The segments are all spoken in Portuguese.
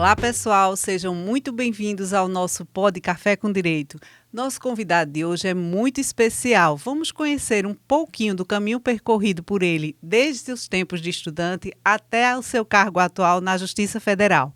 Olá, pessoal, sejam muito bem-vindos ao nosso Pod Café com Direito. Nosso convidado de hoje é muito especial. Vamos conhecer um pouquinho do caminho percorrido por ele desde os tempos de estudante até o seu cargo atual na Justiça Federal.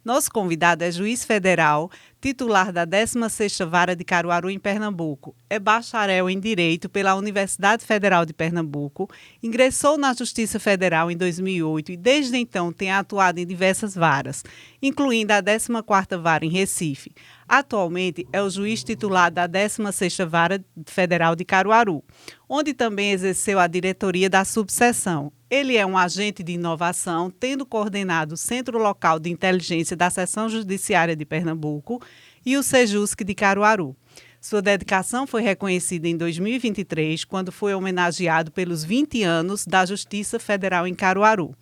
Nosso convidado é juiz federal, titular da 16ª Vara de Caruaru, em Pernambuco. É bacharel em Direito pela Universidade Federal de Pernambuco, ingressou na Justiça Federal em 2008 e desde então tem atuado em diversas varas, incluindo a 14ª Vara em Recife. Atualmente é o juiz titular da 16ª Vara Federal de Caruaru, onde também exerceu a diretoria da subseção. Ele é um agente de inovação, tendo coordenado o Centro Local de Inteligência da Seção Judiciária de Pernambuco e o Sejusc de Caruaru. Sua dedicação foi reconhecida em 2023, quando foi homenageado pelos 20 anos da Justiça Federal em Caruaru.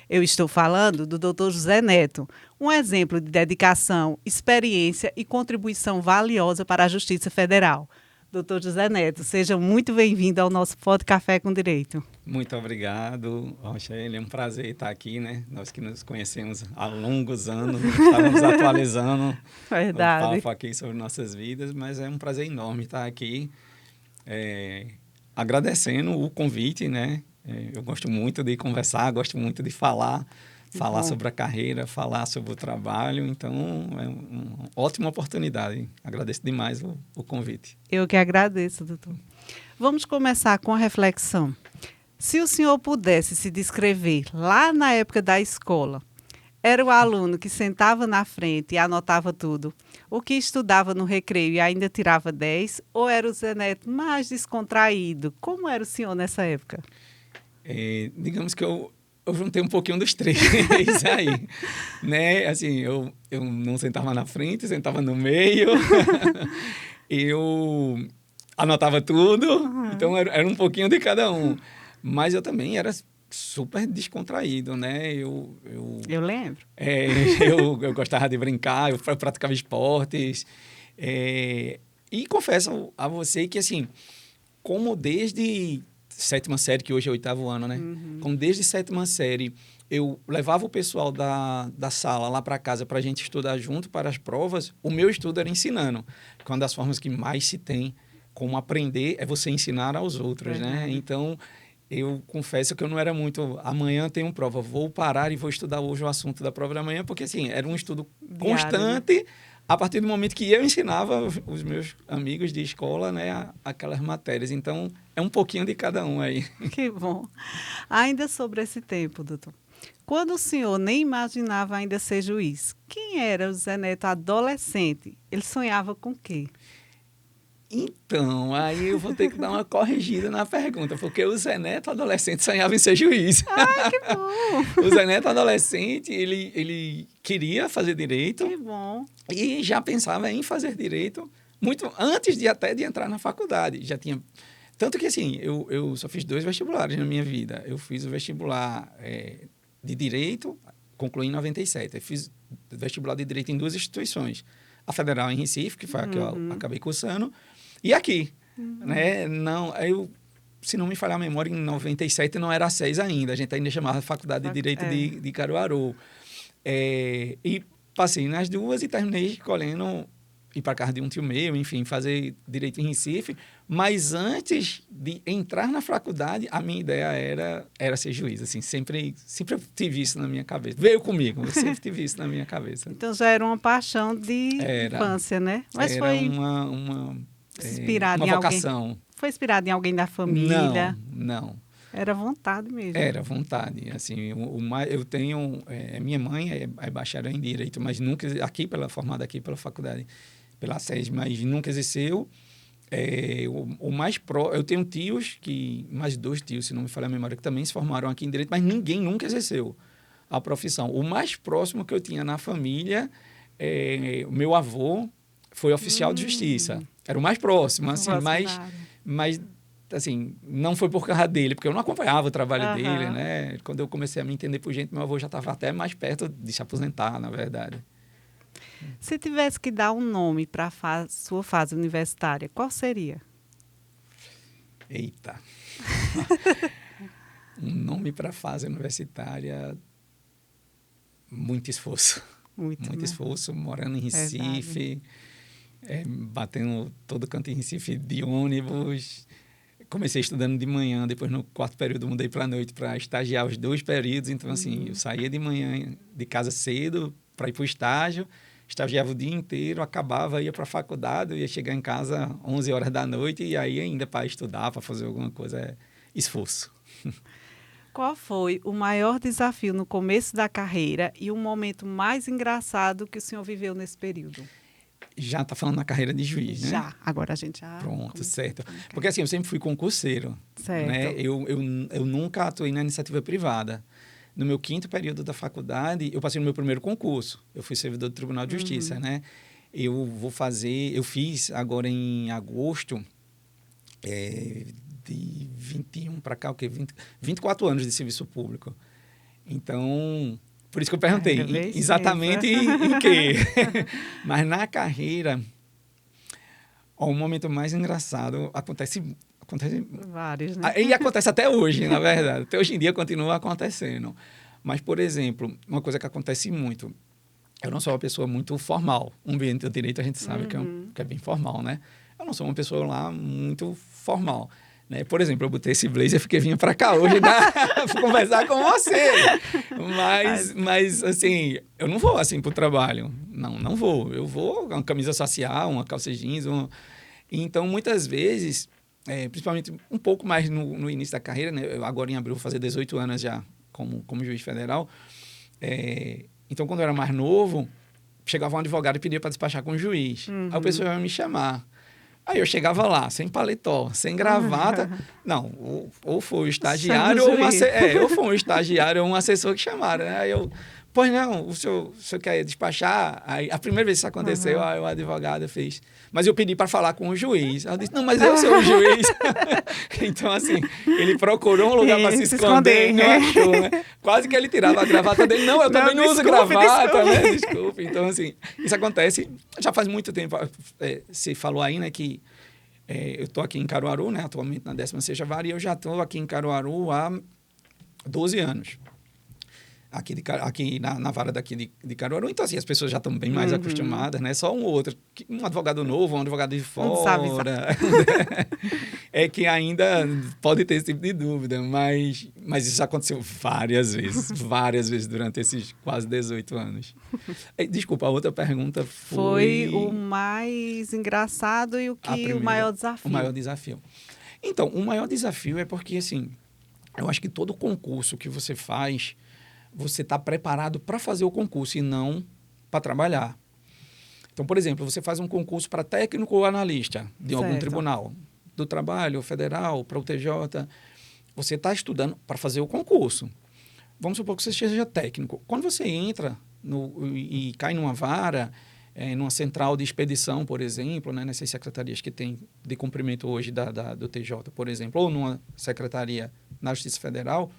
Eu estou falando do Dr. José Neto, um exemplo de dedicação, experiência e contribuição valiosa para a Justiça Federal. Dr. José Neto, seja muito bem-vindo ao nosso Pod Café com Direito. Muito obrigado, Rochelle. É um prazer estar aqui, né? Nós que nos conhecemos há longos anos, estávamos atualizando Verdade. o papo aqui sobre nossas vidas, mas é um prazer enorme estar aqui, agradecendo o convite, né? Eu gosto muito de conversar, gosto muito de falar sobre a carreira, falar sobre o trabalho, então é uma ótima oportunidade. Agradeço demais o convite. Eu que agradeço, doutor. Vamos começar com a reflexão. Se o senhor pudesse se descrever lá na época da escola, era o aluno que sentava na frente e anotava tudo, o que estudava no recreio e ainda tirava 10, ou era o Zé Neto mais descontraído? Como era o senhor nessa época? Digamos que eu juntei um pouquinho dos três aí, né? Assim, eu não sentava na frente, sentava no meio, eu anotava tudo, então era um pouquinho de cada um. Mas eu também era super descontraído, né? Eu lembro. Eu gostava de brincar, eu praticava esportes. E confesso a você que, assim, como desde 7ª série, que hoje é 8º ano, né? Como desde 7ª série, eu levava o pessoal da sala lá para casa para a gente estudar junto para as provas, o meu estudo era ensinando. Que uma das formas que mais se tem como aprender é você ensinar aos outros, né? Então, eu confesso que eu não era muito... Amanhã tenho prova, vou parar e vou estudar hoje o assunto da prova da manhã, porque, assim, era um estudo constante, né? A partir do momento que eu ensinava os meus amigos de escola, né, aquelas matérias. Então, é um pouquinho de cada um aí. Que bom. Ainda sobre esse tempo, doutor. Quando o senhor nem imaginava ainda ser juiz, quem era o Zé Neto adolescente? Ele sonhava com o quê? Então, aí eu vou ter que dar uma corrigida na pergunta, porque o Zé Neto adolescente sonhava em ser juiz. Ai, que bom! O Zé Neto adolescente, ele queria fazer direito. Que bom! E já pensava em fazer direito muito antes até de entrar na faculdade. Já tinha... Tanto que, assim, eu só fiz 2 vestibulares na minha vida. Eu fiz o vestibular de Direito, concluí em 97. Eu fiz vestibular de Direito em 2 instituições. A Federal em Recife, que foi a que eu acabei cursando, e aqui. Né? Não, se não me falhar a memória, em 97 não era a 6 ainda. A gente ainda chamava Faculdade de Direito de Caruaru. E passei nas 2 e terminei escolhendo ir para casa de um tio meu, enfim, fazer Direito em Recife. Mas antes de entrar na faculdade, a minha ideia era ser juiz. Assim, sempre eu tive isso na minha cabeça. Veio comigo, eu sempre tive isso na minha cabeça. Então já era uma paixão de infância, né? Mas era foi uma inspirado em vocação. Alguém? Foi inspirado em alguém da família? Não. Era vontade mesmo. Era vontade. Assim, eu tenho... minha mãe é bacharel em Direito, mas nunca... formada aqui pela faculdade, pela SES, mas nunca exerceu. Eu tenho tios, mais 2 tios, se não me falha a memória, que também se formaram aqui em Direito, mas ninguém nunca exerceu a profissão. O mais próximo que eu tinha na família, o meu avô foi oficial de justiça. Era o mais próximo, assim, mas assim, não foi por causa dele, porque eu não acompanhava o trabalho dele, né? Quando eu comecei a me entender por gente, meu avô já estava até mais perto de se aposentar, na verdade. Se tivesse que dar um nome para a sua fase universitária, qual seria? Eita! Um nome para a fase universitária, muito esforço. Muito, Muito né? esforço, morando em Recife, Verdade. batendo todo canto em Recife de ônibus. Comecei estudando de manhã, depois no quarto período mudei para a noite para estagiar os 2 períodos. Então, assim, eu saía de manhã de casa cedo para ir para o estágio, estagiava o dia inteiro, acabava, ia para a faculdade, eu ia chegar em casa 11 horas da noite e aí ainda para estudar, para fazer alguma coisa, esforço. Qual foi o maior desafio no começo da carreira e o momento mais engraçado que o senhor viveu nesse período? Já está falando na carreira de juiz, né? Já. Agora a gente já Pronto, começou certo. falando da Porque assim, eu sempre fui concurseiro, né? Certo. Eu nunca atuei na iniciativa privada. No meu 5º período da faculdade, eu passei no meu primeiro concurso. Eu fui servidor do Tribunal de Justiça, né? Eu fiz agora em agosto, de 21 para cá, o quê? 24 anos de serviço público. Então, por isso que eu perguntei, Carreira bem exatamente extensa. em quê? Mas na carreira, o momento mais engraçado acontece Vários, né? e acontece até hoje, na verdade. Até hoje em dia continua acontecendo. Mas, por exemplo, uma coisa que acontece muito, eu não sou uma pessoa muito formal. Um ambiente do direito a gente sabe que é bem formal, né? Eu não sou uma pessoa lá muito formal. Né? Por exemplo, eu botei esse blazer porque vinha para cá hoje conversar com você. Mas, assim, eu não vou assim para o trabalho. Não vou. Eu vou com uma camisa social, uma calça jeans. Então, muitas vezes, principalmente um pouco mais no início da carreira, né? Eu agora em abril vou fazer 18 anos já como juiz federal. Então, quando eu era mais novo, chegava um advogado e pedia para despachar com o juiz. Aí o pessoal ia me chamar. Aí eu chegava lá, sem paletó, sem gravata. Não, ou foi o estagiário ou foi um estagiário ou um assessor que chamaram. Né? Aí eu, pois não, o senhor quer despachar? Aí a primeira vez que isso aconteceu, aí o advogado fez. Mas eu pedi para falar com o juiz. Aí eu disse, não, mas eu sou o juiz. Então, assim, ele procurou um lugar para se esconder e não achou, né? Quase que ele tirava a gravata dele. Não, eu também não uso gravata, né? Desculpe. Então, assim, isso acontece já faz muito tempo. Você falou aí, né, que eu estou aqui em Caruaru, né, atualmente na 16ª Vara, e eu já estou aqui em Caruaru há 12 anos. Aqui na vara daqui de Caruaru. Então, assim, as pessoas já estão bem mais acostumadas, né? Só um ou outro, um advogado novo, um advogado de fora, é que ainda pode ter esse tipo de dúvida, mas isso já aconteceu várias vezes durante esses quase 18 anos. Desculpa, a outra pergunta Foi o mais engraçado e o maior desafio? O maior desafio. Então, o maior desafio é porque, assim, eu acho que todo concurso que você faz, você está preparado para fazer o concurso e não para trabalhar. Então, por exemplo, você faz um concurso para técnico ou analista de algum tribunal, do trabalho, federal, para o TJ. Você está estudando para fazer o concurso. Vamos supor que você seja técnico. Quando você entra e cai numa vara, numa central de expedição, por exemplo, né, nessas secretarias que tem de cumprimento hoje do TJ, por exemplo, ou numa secretaria na Justiça Federal,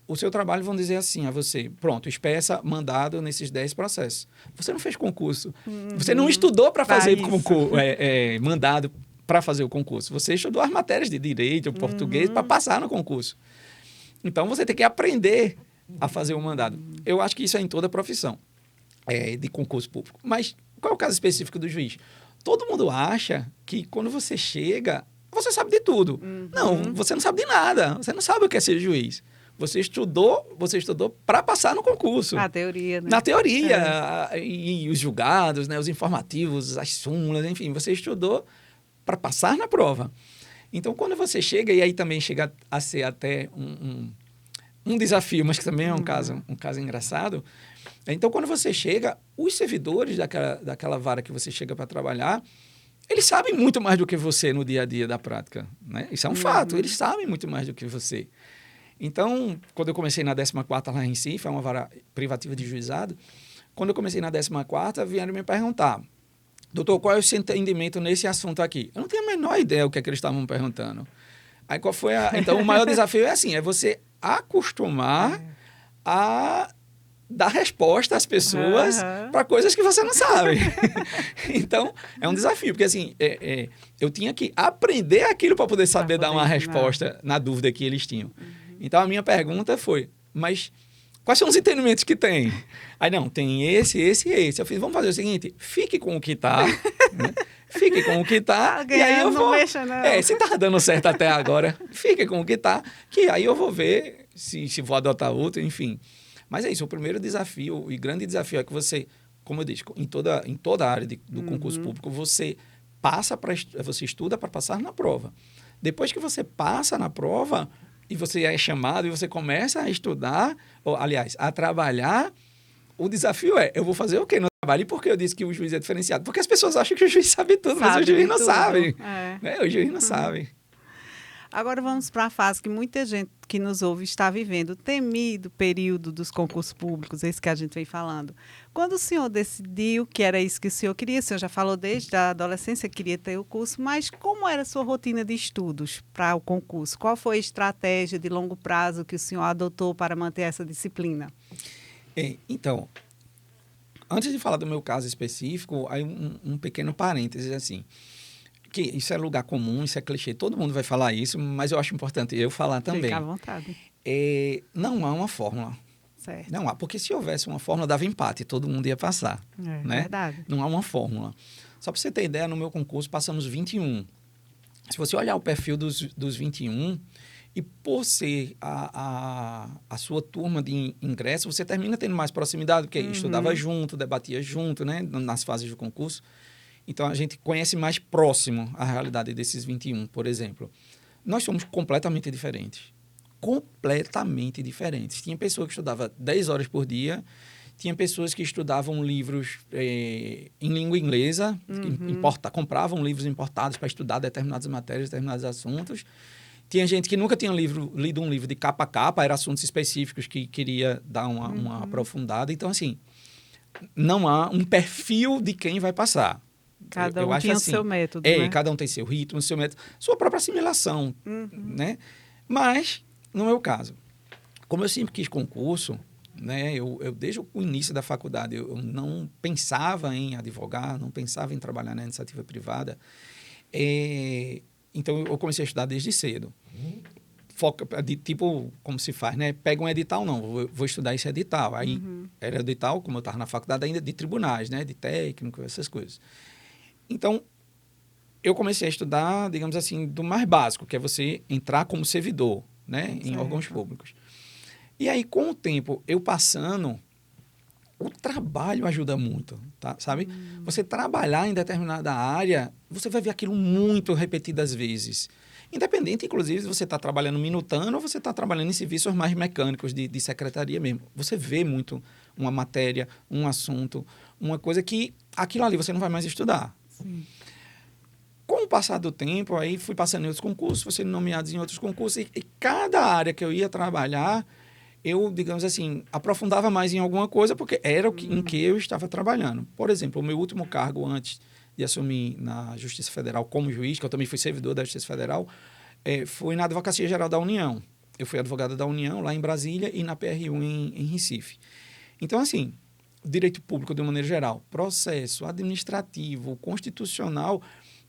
o seu trabalho vão dizer assim a você, pronto, expeça mandado nesses 10 processos. Você não fez concurso. Você não estudou para fazer mandado para fazer o concurso. Você estudou as matérias de direito, português, para passar no concurso. Então, você tem que aprender a fazer o mandado. Eu acho que isso é em toda a profissão de concurso público. Mas qual é o caso específico do juiz? Todo mundo acha que quando você chega, você sabe de tudo. Não, você não sabe de nada. Você não sabe o que é ser juiz. Você estudou para passar no concurso. Na teoria, né? Na teoria. E os julgados, né, os informativos, as súmulas, enfim, você estudou para passar na prova. Então, quando você chega, e aí também chega a ser até um desafio, mas que também é um caso engraçado. Então, quando você chega, os servidores daquela vara que você chega para trabalhar, eles sabem muito mais do que você no dia a dia da prática. Né? Isso é um fato, eles sabem muito mais do que você. Então, quando eu comecei na 14ª lá em Recife, é uma vara privativa de juizado, quando eu comecei na 14ª, vieram me perguntar, doutor, qual é o seu entendimento nesse assunto aqui? Eu não tenho a menor ideia o que é que eles estavam me perguntando. Aí, qual foi Então, o maior desafio é você acostumar a dar resposta às pessoas para coisas que você não sabe. Então, é um desafio, porque assim, eu tinha que aprender aquilo para poder saber dar uma resposta na dúvida que eles tinham. Então, a minha pergunta foi, mas Quais são os entendimentos que tem? Aí, não, tem esse e esse. Eu fiz, vamos fazer o seguinte, fique com o que tá, né? Fique com o que tá, e aí eu vou... Não mexa, não. Se tá dando certo até agora, fique com o que tá, que aí eu vou ver se vou adotar outro, enfim. Mas é isso, o primeiro desafio, e grande desafio é que você, como eu disse, em toda a área do concurso público, você você estuda para passar na prova. Depois que você passa na prova, e você é chamado, e você começa a estudar, ou, aliás, a trabalhar, o desafio eu vou fazer o quê no trabalho? E por que eu disse que o juiz é diferenciado? Porque as pessoas acham que o juiz sabe tudo, mas o juiz não sabe. Né? O juiz não sabe. Agora vamos para a fase que muita gente que nos ouve está vivendo, o temido período dos concursos públicos, esse que a gente vem falando. Quando o senhor decidiu que era isso que o senhor queria, o senhor já falou desde a adolescência que queria ter o curso, mas como era a sua rotina de estudos para o concurso? Qual foi a estratégia de longo prazo que o senhor adotou para manter essa disciplina? Então, antes de falar do meu caso específico, aí um pequeno parênteses assim. Que isso é lugar comum, isso é clichê, todo mundo vai falar isso, mas eu acho importante eu falar também. Fica à vontade. Não há uma fórmula. Certo. Não há, porque se houvesse uma fórmula, dava empate, todo mundo ia passar. Né? Verdade. Não há uma fórmula. Só para você ter ideia, no meu concurso passamos 21. Se você olhar o perfil dos 21, e por ser a sua turma de ingresso, você termina tendo mais proximidade, porque estudava junto, debatia junto, né, nas fases do concurso. Então, a gente conhece mais próximo a realidade desses 21, por exemplo. Nós somos completamente diferentes. Completamente diferentes. Tinha pessoa que estudava 10 horas por dia, tinha pessoas que estudavam livros em língua inglesa, compravam livros importados para estudar determinadas matérias, determinados assuntos. Tinha gente que nunca tinha lido um livro de capa a capa, eram assuntos específicos que queria dar uma aprofundada. Então, assim, não há um perfil de quem vai passar. Cada um tem assim, o seu método, né? Cada um tem seu ritmo, seu método, sua própria assimilação, né? Mas, no meu caso, como eu sempre quis concurso, né? Eu desde o início da faculdade, eu não pensava em advogar, não pensava em trabalhar na iniciativa privada. Então, eu comecei a estudar desde cedo. Tipo, como se faz, né? Pega um edital, não, vou estudar esse edital. Aí, era edital, como eu estava na faculdade ainda, de tribunais, né? De técnico, essas coisas. Então, eu comecei a estudar, digamos assim, do mais básico, que é você entrar como servidor, né? Em órgãos públicos. E aí, com o tempo, eu passando, o trabalho ajuda muito, tá? Sabe? Você trabalhar em determinada área, você vai ver aquilo muito repetidas vezes. Independente, inclusive, se você está trabalhando minutando ou você está trabalhando em serviços mais mecânicos de secretaria mesmo. Você vê muito uma matéria, um assunto, uma coisa que aquilo ali você não vai mais estudar. Sim. Com o passar do tempo, aí fui passando em outros concursos, fui sendo nomeado em outros concursos, e cada área que eu ia trabalhar, eu, digamos assim, aprofundava mais em alguma coisa, porque era em que eu estava trabalhando. Por exemplo, o meu último cargo antes de assumir na Justiça Federal como juiz, que eu também fui servidor da Justiça Federal, foi na Advocacia Geral da União. Eu fui advogado da União, lá em Brasília, e na PRU em Recife. Então, assim, direito público de uma maneira geral, processo administrativo, constitucional,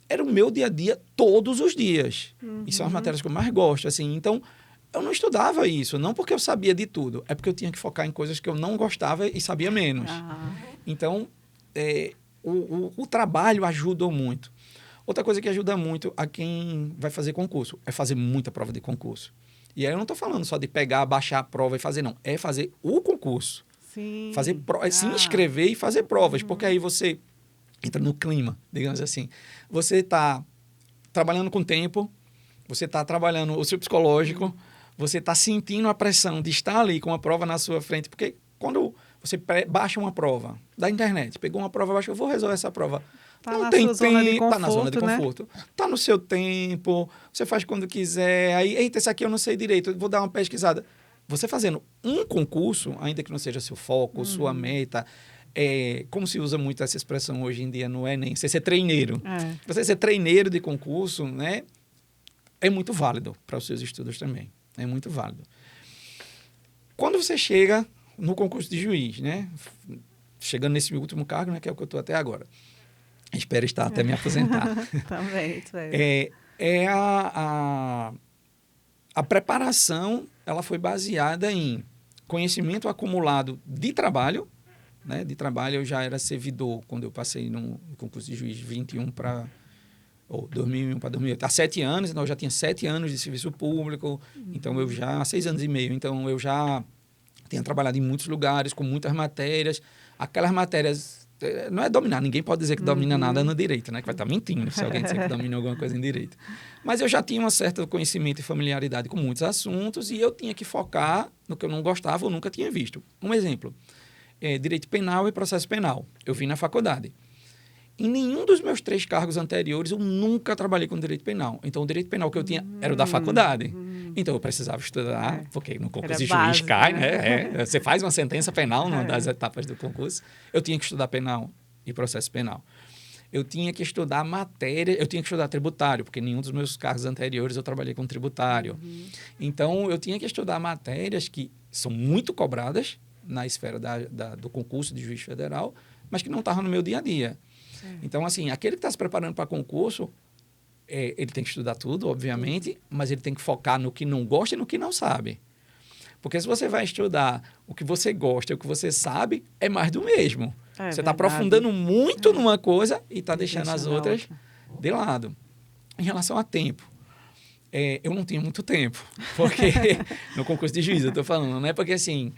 era o meu dia a dia todos os dias. E são as matérias que eu mais gosto, assim. Então, eu não estudava isso, não porque eu sabia de tudo, é porque eu tinha que focar em coisas que eu não gostava e sabia menos. Então, o trabalho ajudou muito. Outra coisa que ajuda muito a quem vai fazer concurso é fazer muita prova de concurso. E aí eu não estou falando só de pegar, baixar a prova e fazer, não. É fazer o concurso. Sim. Se inscrever e fazer provas, porque aí você entra no clima, digamos assim. Você está trabalhando com tempo, você está trabalhando o seu psicológico, você está sentindo a pressão de estar ali com a prova na sua frente, porque quando você baixa uma prova da internet, pegou uma prova, baixa, eu vou resolver essa prova. Não tem tempo, está na zona de conforto, está no seu tempo, você faz quando quiser, aí, eita, esse aqui eu não sei direito, vou dar uma pesquisada. Você fazendo um concurso, ainda que não seja seu foco, sua meta, como se usa muito essa expressão hoje em dia no Enem, você ser treineiro. Você ser treineiro de concurso, né, é muito válido para os seus estudos também. É muito válido. Quando você chega no concurso de juiz, né, chegando nesse último cargo, né, que é o que eu estou até agora, espero estar até me aposentar. Também. A preparação, ela foi baseada em conhecimento acumulado de trabalho, né? De trabalho, eu já era servidor quando eu passei no concurso de juiz de 21 para... ou 2001 para 2008, há 7 anos, então eu já tinha 7 anos de serviço público, então eu já, 6 anos e meio, então eu já tinha trabalhado em muitos lugares, com muitas matérias, aquelas matérias, não é dominar, ninguém pode dizer que domina nada no direito, né? Que vai estar mentindo se alguém disser que domina alguma coisa em direito. Mas eu já tinha um certo conhecimento e familiaridade com muitos assuntos e eu tinha que focar no que eu não gostava ou nunca tinha visto. Um exemplo, direito penal e processo penal. Eu vi na faculdade. Em nenhum dos meus 3 cargos anteriores, eu nunca trabalhei com direito penal. Então, o direito penal que eu tinha era o da faculdade. Então, eu precisava estudar, porque no concurso de juiz básico, cai, né? Você faz uma sentença penal numa das etapas do concurso. Eu tinha que estudar penal e processo penal. Eu tinha que estudar matéria, eu tinha que estudar tributário, porque em nenhum dos meus cargos anteriores eu trabalhei com tributário. Então, eu tinha que estudar matérias que são muito cobradas na esfera do concurso de juiz federal, mas que não estavam no meu dia a dia. Então, assim, aquele que está se preparando para concurso, ele tem que estudar tudo, obviamente, mas ele tem que focar no que não gosta e no que não sabe. Porque se você vai estudar o que você gosta e o que você sabe, é mais do mesmo. Você está aprofundando muito numa coisa e está deixando as outras de lado. Em relação a tempo, eu não tinha muito tempo, porque no concurso de juiz eu estou falando, né? Porque, assim,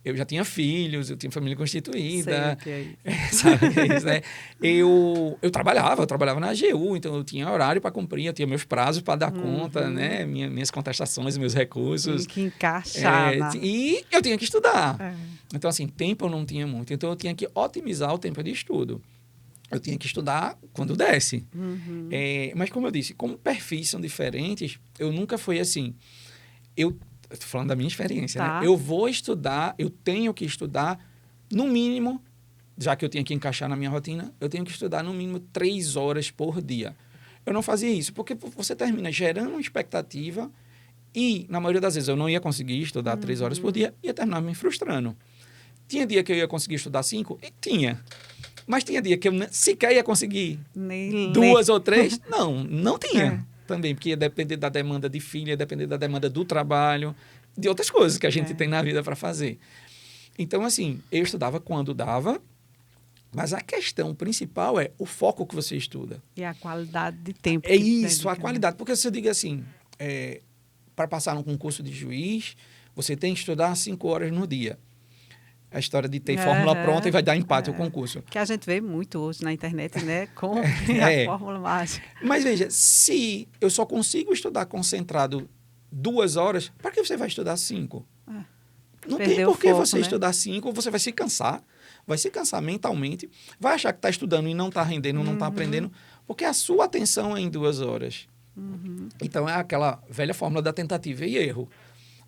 eu já tinha filhos, eu tinha família constituída. Sei o que é isso. Sabe o que é isso, né? Eu trabalhava na AGU, então eu tinha horário para cumprir, eu tinha meus prazos para dar conta, né? Minhas contestações, meus recursos. Tem que encaixar. E eu tinha que estudar. Então, assim, tempo eu não tinha muito. Então, eu tinha que otimizar o tempo de estudo. Eu tinha que estudar quando desse. Mas, como eu disse, como perfis são diferentes, eu nunca fui assim... Estou falando da minha experiência, né? Eu vou estudar, eu tenho que estudar, no mínimo, já que eu tinha que encaixar na minha rotina, eu tenho que estudar no mínimo 3 horas por dia. Eu não fazia isso, porque você termina gerando uma expectativa e, na maioria das vezes, eu não ia conseguir estudar 3 horas por dia e ia terminar me frustrando. Tinha dia que eu ia conseguir estudar 5? E tinha. Mas tinha dia que eu sequer ia conseguir 2 ou 3? Não tinha. Também, porque ia depender da demanda de filho, ia depender da demanda do trabalho, de outras coisas que a gente tem na vida para fazer. Então, assim, eu estudava quando dava, mas a questão principal é o foco que você estuda. E a qualidade de tempo. É isso, a qualidade. Porque se eu digo assim, para passar num concurso de juiz, você tem que estudar 5 horas no dia. A história de ter fórmula pronta e vai dar empate ao concurso. Que a gente vê muito hoje na internet, né? Com a fórmula mágica. Mas veja, se eu só consigo estudar concentrado 2 horas, para que você vai estudar 5? Não tem por que você estudar 5, você vai se cansar mentalmente, vai achar que está estudando e não está rendendo, não está aprendendo, porque a sua atenção é em 2 horas. Então, é aquela velha fórmula da tentativa e erro.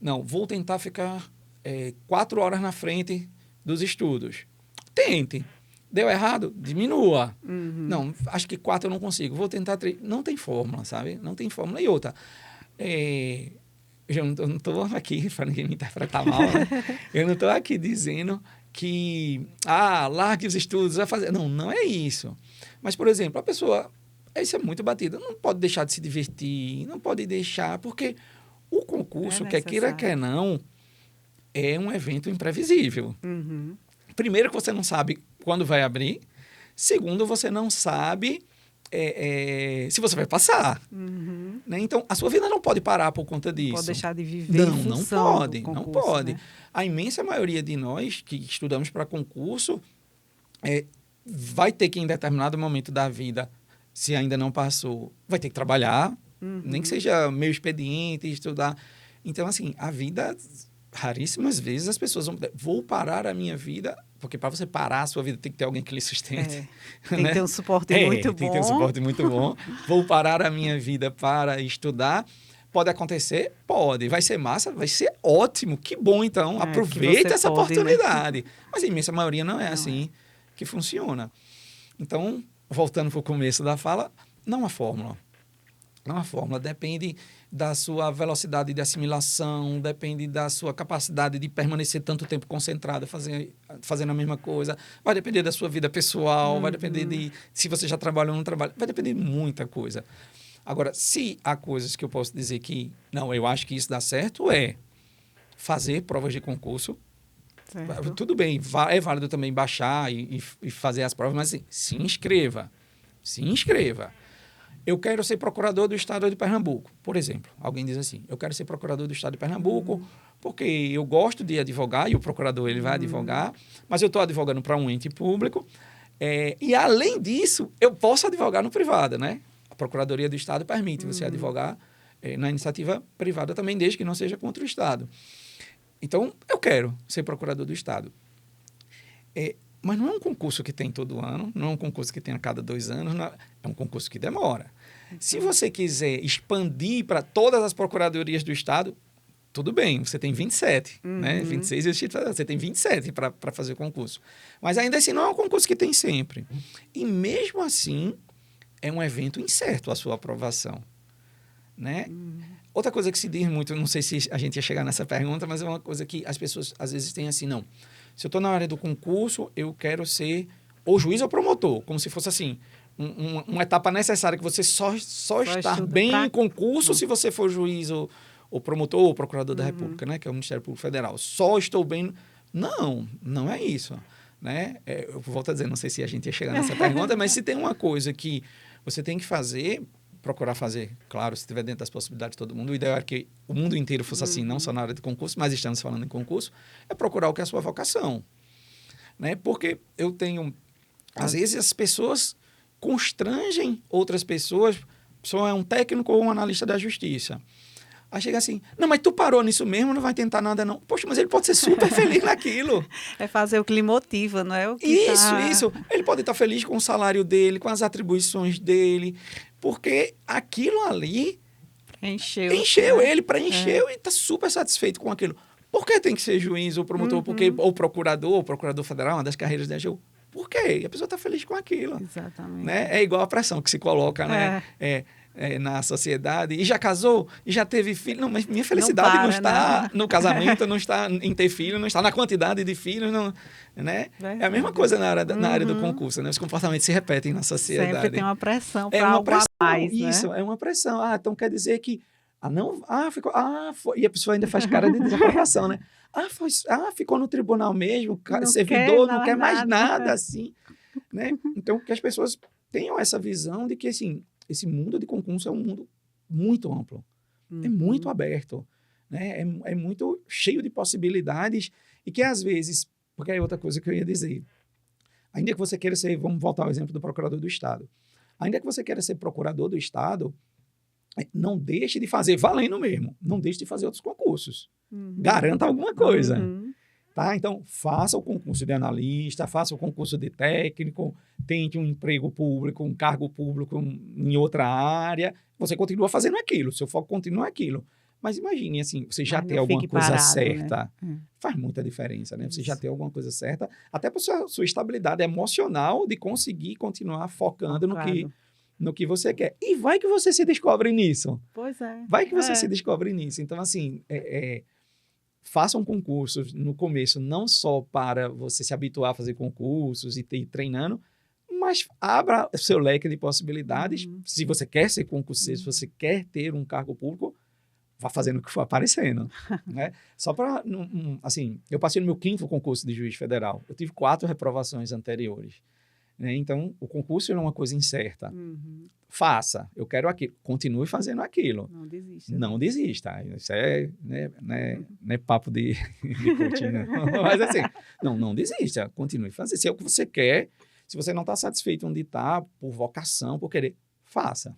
Não, vou tentar ficar 4 horas na frente dos estudos. Tente. Deu errado? Diminua. Não, acho que 4 eu não consigo. Vou tentar 3. Não tem fórmula, sabe? Não tem fórmula. E outra, eu não estou aqui, para ninguém me interpretar mal, né? Eu não estou aqui dizendo que, largue os estudos, vai fazer. Não é isso. Mas, por exemplo, a pessoa, isso é muito batido, não pode deixar de se divertir, não pode deixar, porque o concurso, quer queira, quer não, é um evento imprevisível. Primeiro, que você não sabe quando vai abrir. Segundo, você não sabe se você vai passar. Né? Então, a sua vida não pode parar por conta disso. Não pode deixar de viver não pode. Né? A imensa maioria de nós que estudamos para concurso vai ter que, em determinado momento da vida, se ainda não passou, vai ter que trabalhar, nem que seja meio expediente, estudar. Então, assim, a vida... Raríssimas vezes as pessoas vou parar a minha vida, porque para você parar a sua vida tem que ter alguém que lhe sustente. Tem que ter um suporte muito bom. Tem que ter um suporte muito bom. Vou parar a minha vida para estudar. Pode acontecer? Pode. Vai ser massa? Vai ser ótimo. Que bom, então. Aproveite essa oportunidade. Né? Mas a imensa maioria não é assim que funciona. Então, voltando para o começo da fala, não há fórmula. Não há fórmula. Depende da sua velocidade de assimilação, depende da sua capacidade de permanecer tanto tempo concentrado, fazendo a mesma coisa. Vai depender da sua vida pessoal, vai depender de se você já trabalha ou não trabalha. Vai depender de muita coisa. Agora, se há coisas que eu posso dizer que, não, eu acho que isso dá certo, fazer provas de concurso. Certo. Tudo bem, é válido também baixar e fazer as provas, mas assim, se inscreva. Se inscreva. Eu quero ser procurador do Estado de Pernambuco, por exemplo. Alguém diz assim, eu quero ser procurador do Estado de Pernambuco porque eu gosto de advogar e o procurador ele vai advogar, mas eu estou advogando para um ente público e, além disso, eu posso advogar no privado, né? A Procuradoria do Estado permite você advogar na iniciativa privada também, desde que não seja contra o Estado. Então, eu quero ser procurador do Estado. Mas não é um concurso que tem todo ano, não é um concurso que tem a cada 2 anos, é um concurso que demora. Se você quiser expandir para todas as procuradorias do Estado, tudo bem, você tem 27, né? 26 você tem 27 para fazer o concurso. Mas ainda assim não é um concurso que tem sempre. E mesmo assim, é um evento incerto a sua aprovação, né? Outra coisa que se diz muito, não sei se a gente ia chegar nessa pergunta, mas é uma coisa que as pessoas às vezes têm assim, não. Se eu estou na área do concurso, eu quero ser ou juiz ou promotor, como se fosse assim, uma etapa necessária que você só está bem em concurso se você for juiz ou promotor ou procurador da República, né, que é o Ministério Público Federal. Só estou bem... Não é isso, né? Eu volto a dizer, não sei se a gente ia chegar nessa pergunta, mas se tem uma coisa que você tem que fazer, procurar fazer, claro, se estiver dentro das possibilidades de todo mundo, o ideal é que o mundo inteiro fosse assim, não só na área de concurso, mas estamos falando em concurso, é procurar o que é a sua vocação, né? Porque eu tenho, às vezes as pessoas constrangem outras pessoas, a pessoa é um técnico ou um analista da justiça, aí chega assim, não, mas tu parou nisso mesmo, não vai tentar nada não. Poxa, mas ele pode ser super feliz naquilo. É fazer o que lhe motiva, não é o que Isso. Ele pode estar feliz com o salário dele, com as atribuições dele, porque aquilo ali encheu ele, preencheu e está super satisfeito com aquilo. Por que tem que ser juiz ou promotor? Ou procurador federal, uma das carreiras da AGU? Por quê? E a pessoa está feliz com aquilo. Exatamente. Né? É igual a pressão que se coloca, né? Na sociedade. E já casou? E já teve filho? Não, mas minha felicidade não está no casamento, não está em ter filho, não está na quantidade de filhos, não, né? É a mesma coisa na área do concurso, né? Os comportamentos se repetem na sociedade. Sempre tem uma pressão para algo a mais, isso, né? é uma pressão. Então quer dizer que foi. E a pessoa ainda faz cara de desaprovação, né? Ficou no tribunal mesmo, servidor, não quer mais nada, assim, né? Então, que as pessoas tenham essa visão de que, assim, esse mundo de concurso é um mundo muito amplo, é muito aberto, né? É muito cheio de possibilidades e que, às vezes, porque é outra coisa que eu ia dizer, ainda que você queira ser, vamos voltar ao exemplo do procurador do Estado, ainda que você queira ser procurador do Estado, não deixe de fazer, valendo mesmo, não deixe de fazer outros concursos. Garanta alguma coisa. Tá? Então, faça o concurso de analista, faça o concurso de técnico, tente um emprego público, um cargo público em outra área. Você continua fazendo aquilo, seu foco continua aquilo. Mas imagine, assim, você já ter alguma coisa parado, certa. Né? Faz muita diferença, né? Você já ter alguma coisa certa, até para sua estabilidade emocional de conseguir continuar focando no que você quer. E vai que você se descobre nisso. Pois é. Vai que você se descobre nisso. Então, assim, façam concursos no começo, não só para você se habituar a fazer concursos e ir treinando, mas abra o seu leque de possibilidades. Se você quer ser concurseiro, se você quer ter um cargo público, vá fazendo o que for aparecendo. Né? Só para, assim, eu passei no meu 5º concurso de juiz federal. Eu tive 4 reprovações anteriores. Né? Então, o concurso é uma coisa incerta. Faça, eu quero aquilo. Continue fazendo aquilo. Não desista. Não desista. Isso não é papo de coaching, não. Mas assim, não desista. Continue fazendo. Se é o que você quer, se você não está satisfeito onde está, por vocação, por querer, faça.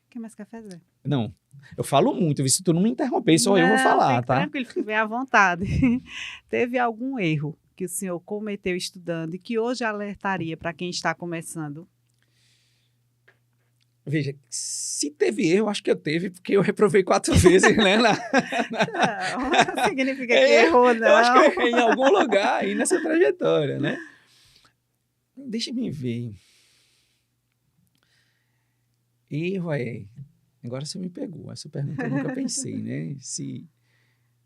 Quer mais café, Zé? Não. Eu falo muito, se tu não me interromper, só eu vou falar, tá? Tranquilo, fique bem à vontade. Teve algum erro que o senhor cometeu estudando e que hoje alertaria para quem está começando? Veja, se teve erro, acho que eu teve, porque eu reprovei 4 vezes, né? Não significa que errou, não. Eu acho que eu errei em algum lugar aí nessa trajetória, né? Deixa eu ver. Erro agora você me pegou. Essa pergunta eu nunca pensei, né?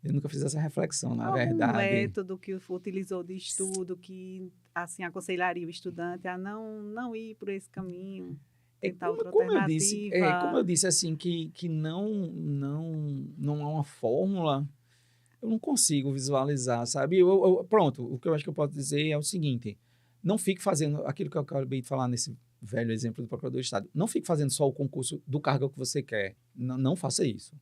Eu nunca fiz essa reflexão, na verdade. Algum método que utilizou de estudo que, assim, aconselharia o estudante a não ir por esse caminho? Tentar outra alternativa. Como eu disse, assim, que não há uma fórmula, eu não consigo visualizar, sabe? Pronto, o que eu acho que eu posso dizer é o seguinte, não fique fazendo aquilo que eu acabei de falar nesse velho exemplo do procurador de Estado, não fique fazendo só o concurso do cargo que você quer, não faça isso.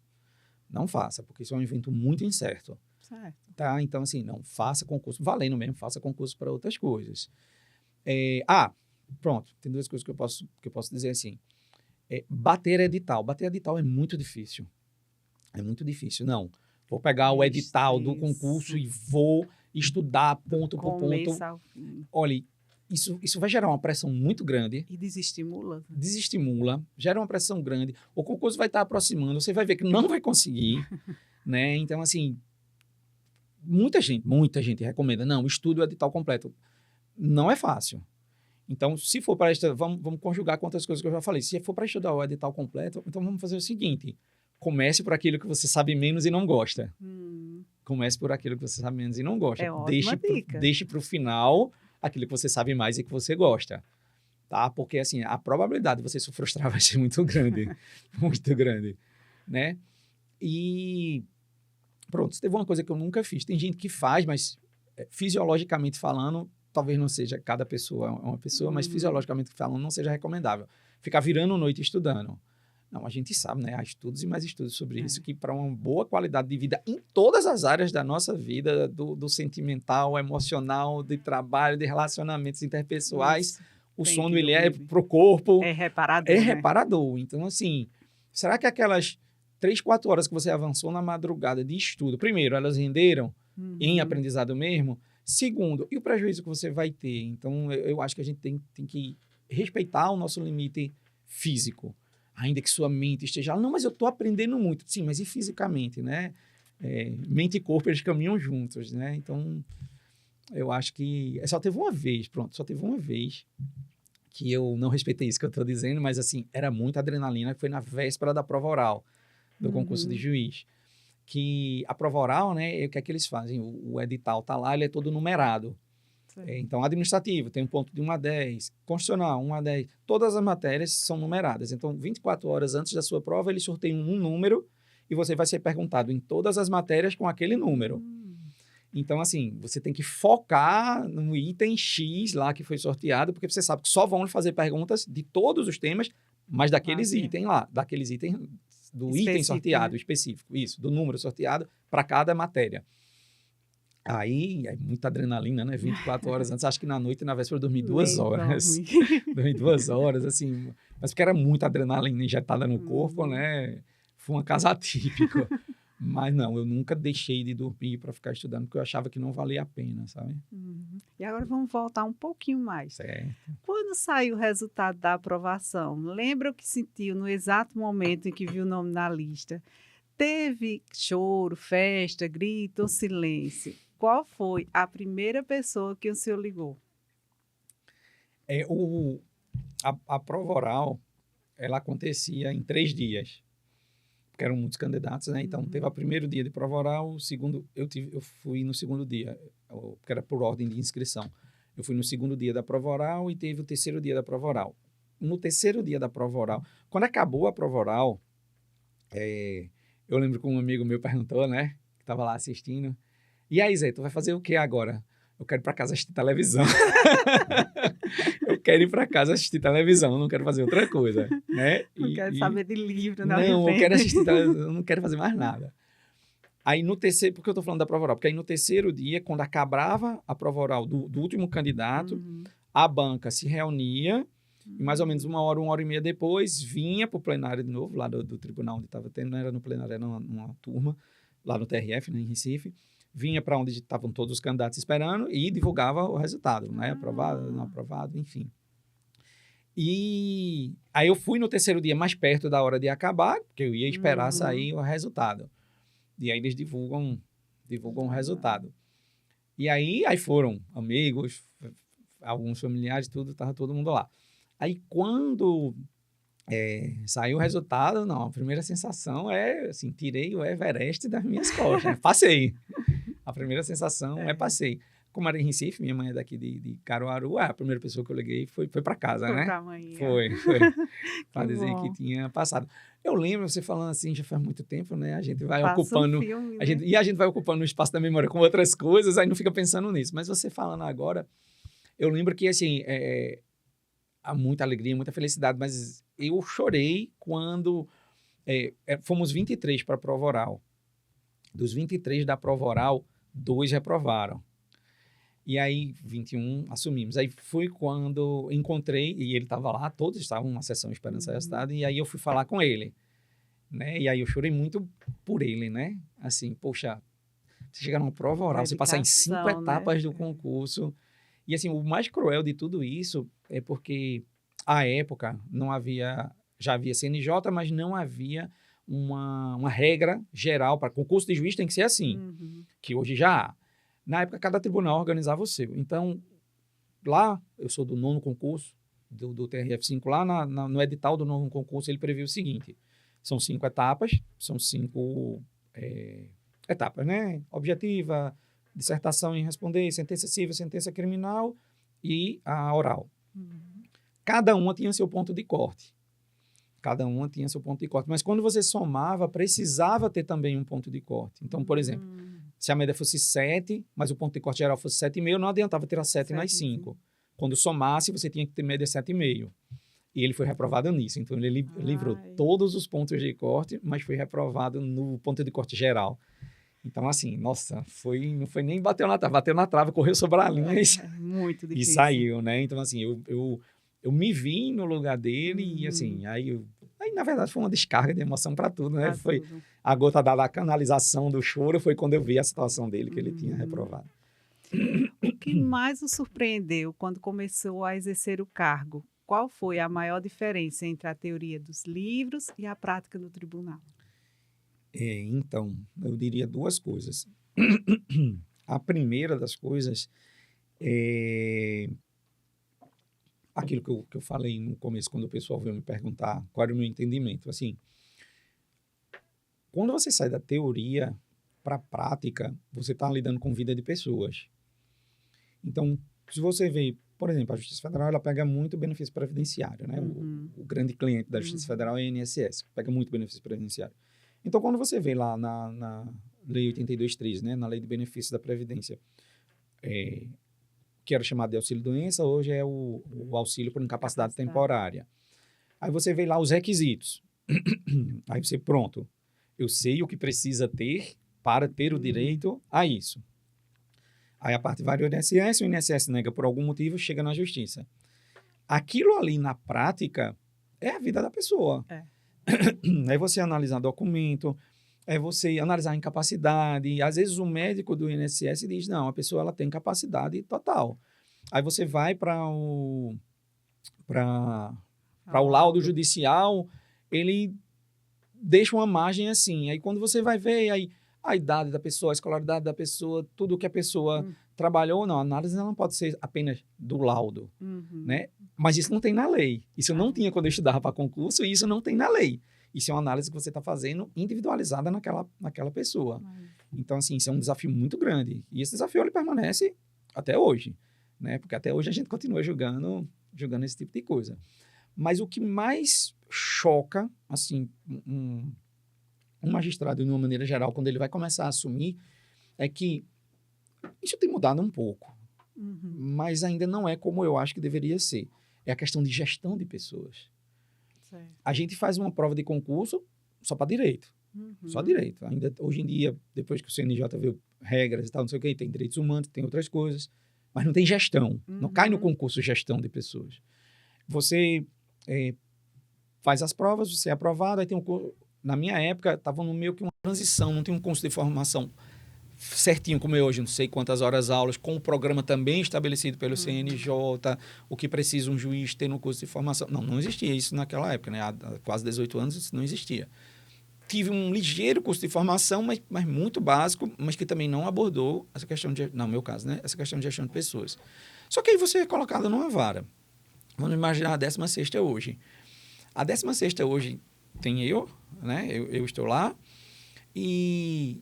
Não faça, porque isso é um evento muito incerto. Certo. Tá? Então, assim, não faça concurso, valendo mesmo, faça concurso para outras coisas. Pronto, tem duas coisas que eu posso dizer assim. Bater edital é muito difícil. É muito difícil, não. Vou pegar o edital do concurso e vou estudar ponto por ponto. Olha, isso vai gerar uma pressão muito grande. E desestimula. Desestimula, gera uma pressão grande. O concurso vai estar aproximando, você vai ver que não vai conseguir, né? Então, assim, muita gente recomenda, não, estude o edital completo. Não é fácil. Então, se for para estudar, vamos conjugar com outras coisas que eu já falei. Se for para estudar o edital completo, então vamos fazer o seguinte, comece por aquilo que você sabe menos e não gosta. Comece por aquilo que você sabe menos e não gosta. É ótima dica. Deixe para o final aquilo que você sabe mais e que você gosta, tá? Porque, assim, a probabilidade de você se frustrar vai ser muito grande, muito grande, né? E, pronto, teve uma coisa que eu nunca fiz. Tem gente que faz, mas fisiologicamente falando, talvez não seja, cada pessoa é uma pessoa, mas fisiologicamente falando não seja recomendável. Ficar virando noite estudando. Não, a gente sabe, né? Há estudos e mais estudos sobre isso, que para uma boa qualidade de vida em todas as áreas da nossa vida, do sentimental, emocional, de trabalho, de relacionamentos interpessoais, o sono, ele é para o corpo... É reparador, É reparador. Então, assim, será que aquelas 3, 4 horas que você avançou na madrugada de estudo, primeiro, elas renderam em aprendizado mesmo? Segundo, e o prejuízo que você vai ter? Então, eu acho que a gente tem que respeitar o nosso limite físico. Ainda que sua mente esteja... Não, mas eu estou aprendendo muito. Sim, mas e fisicamente, né? Mente e corpo, eles caminham juntos, né? Então, eu acho que... Só teve uma vez que eu não respeitei isso que eu estou dizendo, mas, assim, era muita adrenalina, que foi na véspera da prova oral do concurso de juiz. Que a prova oral, né? O que é que eles fazem? O edital tá lá, ele é todo numerado. Então, administrativo, tem um ponto de 1 a 10. Constitucional, 1 a 10. Todas as matérias são numeradas. Então, 24 horas antes da sua prova, eles sorteiam um número e você vai ser perguntado em todas as matérias com aquele número. Então, assim, você tem que focar no item X lá que foi sorteado, porque você sabe que só vão fazer perguntas de todos os temas, mas daqueles itens lá, daqueles itens, do item sorteado específico, isso, do número sorteado para cada matéria. Aí, é muita adrenalina, né? 24 horas antes, acho que na noite, na véspera, eu dormi 2 horas. Dormi 2 horas, assim, mas porque era muita adrenalina injetada no corpo, né? Foi uma casa atípica. Mas não, eu nunca deixei de dormir para ficar estudando, porque eu achava que não valia a pena, sabe? E agora vamos voltar um pouquinho mais. Certo. Quando saiu o resultado da aprovação, lembra o que sentiu no exato momento em que viu o nome na lista? Teve choro, festa, grito ou silêncio? Qual foi a primeira pessoa que o senhor ligou? A prova oral, ela acontecia em 3 dias. Porque eram muitos candidatos, né? Então, teve o primeiro dia de prova oral, o segundo... Eu fui no segundo dia, porque era por ordem de inscrição. Eu fui no segundo dia da prova oral e teve o terceiro dia da prova oral. No terceiro dia da prova oral, quando acabou a prova oral, eu lembro que um amigo meu perguntou, né? Que estava lá assistindo. E aí, Zé, tu vai fazer o que agora? Eu quero ir para casa assistir televisão. Eu quero ir para casa assistir televisão, não quero fazer outra coisa, né? Não quero saber de livro, não. Não, eu quero assistir televisão, eu não quero fazer mais nada. Aí no terceiro, porque eu estou falando da prova oral? Porque aí no terceiro dia, quando acabava a prova oral do último candidato, a banca se reunia, e mais ou menos 1 hora, 1h30 depois, vinha para o plenário de novo, lá do tribunal onde estava tendo, não era no plenário, era numa turma, lá no TRF, né, em Recife. Vinha para onde estavam todos os candidatos esperando e divulgava o resultado, né? Aprovado, não aprovado, enfim. E aí eu fui no terceiro dia mais perto da hora de acabar, porque eu ia esperar sair o resultado. E aí eles divulgam o resultado. E aí foram amigos, alguns familiares, tudo, estava todo mundo lá. Aí quando saiu o resultado, não, a primeira sensação é, assim, tirei o Everest das minhas costas, passei. A primeira sensação passei. como era em Recife, minha mãe é daqui de Caruaru, a primeira pessoa que eu liguei foi para casa, Foi né? pra manhã. Foi. Para dizer bom. que tinha passado. Eu lembro você falando assim, já faz muito tempo, né? A gente vai Passa um ocupando... filme, A gente, né? e a gente vai ocupando o espaço da memória com outras coisas, aí não fica pensando nisso. Mas você falando agora, eu lembro que, assim, há muita alegria, muita felicidade, mas eu chorei quando fomos 23 para a prova oral. Dos 23 da prova oral, 2 reprovaram. E aí, 21, assumimos. Aí foi quando encontrei, e ele estava lá, todos estavam numa sessão esperando esse resultado, e aí eu fui falar com ele, né? E aí eu chorei muito por ele, né? Assim, poxa, você chegar numa prova oral, você passar em 5 Dedicação, né? etapas do concurso. E assim, o mais cruel de tudo isso é porque, à época, não havia, já havia CNJ, mas não havia uma regra geral para concurso de juiz tem que ser assim, que hoje já há. Na época, cada tribunal organizava o seu. Então, lá, eu sou do 9º concurso, do TRF5, lá no edital do 9º concurso, ele previu o seguinte, são 5 etapas, são 5 etapas, né? Objetiva, dissertação em responder, sentença civil, sentença criminal e a oral. Cada uma tinha seu ponto de corte. Mas quando você somava, precisava ter também um ponto de corte. Então, por exemplo, se a média fosse 7, mas o ponto de corte geral fosse 7,5, não adiantava tirar 7 nas 5. Quando somasse, você tinha que ter média 7,5. E ele foi reprovado nisso. Então, ele livrou todos os pontos de corte, mas foi reprovado no ponto de corte geral. Então, assim, nossa, não foi nem bateu na trave, correu sobre a linha muito e difícil. saiu, né? Então, assim, eu me vi no lugar dele e, assim, aí, na verdade, foi uma descarga de emoção para tudo, né? Foi tudo. a gota da canalização do choro, foi quando eu vi a situação dele, que ele tinha reprovado. O que mais o surpreendeu quando começou a exercer o cargo? Qual foi a maior diferença entre a teoria dos livros e a prática no tribunal? Então, eu diria 2 coisas. A primeira das coisas é aquilo que eu falei no começo, quando o pessoal veio me perguntar qual era o meu entendimento. Assim, quando você sai da teoria para a prática, você está lidando com vida de pessoas. Então, se você vê, por exemplo, a Justiça Federal, ela pega muito benefício previdenciário, né? O grande cliente da Justiça Federal é a INSS, pega muito benefício previdenciário. Então, quando você vê lá na Lei 82.3, né, na Lei de Benefícios da Previdência, que era chamado de auxílio-doença, hoje é o auxílio por incapacidade temporária. Aí você vê lá os requisitos. Aí você, pronto, eu sei o que precisa ter para ter o direito a isso. Aí a parte vai ao INSS, o INSS nega por algum motivo, chega na justiça. Aquilo ali, na prática, é a vida da pessoa. É você analisar documento, é você analisar a incapacidade. Às vezes o médico do INSS diz, não, a pessoa ela tem capacidade total. Aí você vai para o laudo judicial, ele deixa uma margem assim. Aí quando você vai ver aí, a idade da pessoa, a escolaridade da pessoa, tudo que a pessoa trabalhou, não, a análise não pode ser apenas do laudo, né? Mas isso não tem na lei. Isso não tinha quando eu estudava para concurso e isso não tem na lei. Isso é uma análise que você está fazendo individualizada naquela pessoa. Então, assim, isso é um desafio muito grande. E esse desafio, ele permanece até hoje, né? Porque até hoje a gente continua julgando esse tipo de coisa. Mas o que mais choca, assim, um magistrado, de uma maneira geral, quando ele vai começar a assumir, é que isso tem mudado um pouco, mas ainda não é como eu acho que deveria ser. É a questão de gestão de pessoas. Certo. A gente faz uma prova de concurso só para direito. Só direito. Ainda hoje em dia, depois que o CNJ viu regras e tal, não sei o quê, tem direitos humanos, tem outras coisas, mas não tem gestão. Não cai no concurso gestão de pessoas. Você faz as provas, você é aprovado, aí tem na minha época, estava no meio que uma transição, não tinha um curso de formação certinho como é hoje, não sei quantas horas aulas, com o programa também estabelecido pelo CNJ, o que precisa um juiz ter no curso de formação. Não existia isso naquela época, né? Há quase 18 anos isso não existia. Tive um ligeiro curso de formação, mas muito básico, mas que também não abordou essa questão de, no meu caso, né? Essa questão de gestão de pessoas. Só que aí você é colocado numa vara. Vamos imaginar a 16ª hoje. A 16ª hoje tem eu, né? Eu estou lá e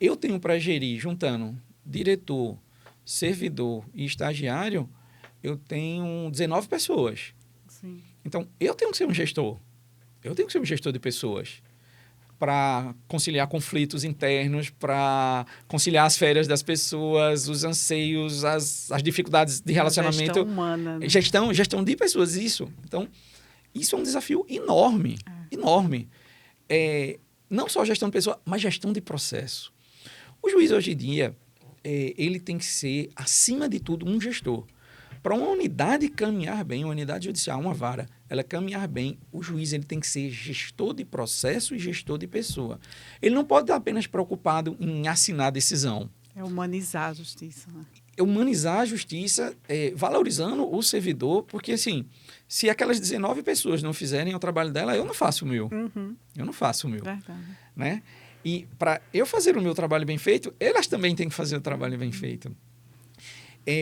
eu tenho para gerir, juntando diretor, servidor e estagiário, eu tenho 19 pessoas. Sim. Então, eu tenho que ser um gestor. Eu tenho que ser um gestor de pessoas para conciliar conflitos internos, para conciliar as férias das pessoas, os anseios, as dificuldades de relacionamento. Gestão humana, né? Gestão de pessoas, isso. Então, isso é um desafio enorme, enorme. Não só gestão de pessoa, mas gestão de processo. O juiz, hoje em dia, ele tem que ser, acima de tudo, um gestor. Para uma unidade caminhar bem, uma unidade judicial, uma vara, ela caminhar bem, o juiz ele tem que ser gestor de processo e gestor de pessoa. Ele não pode estar apenas preocupado em assinar a decisão. É humanizar a justiça, né? Humanizar a justiça, valorizando o servidor, porque, assim, se aquelas 19 pessoas não fizerem o trabalho dela, eu não faço o meu. Uhum. Eu não faço o meu. Verdade. Né? E para eu fazer o meu trabalho bem feito, elas também têm que fazer o trabalho bem feito.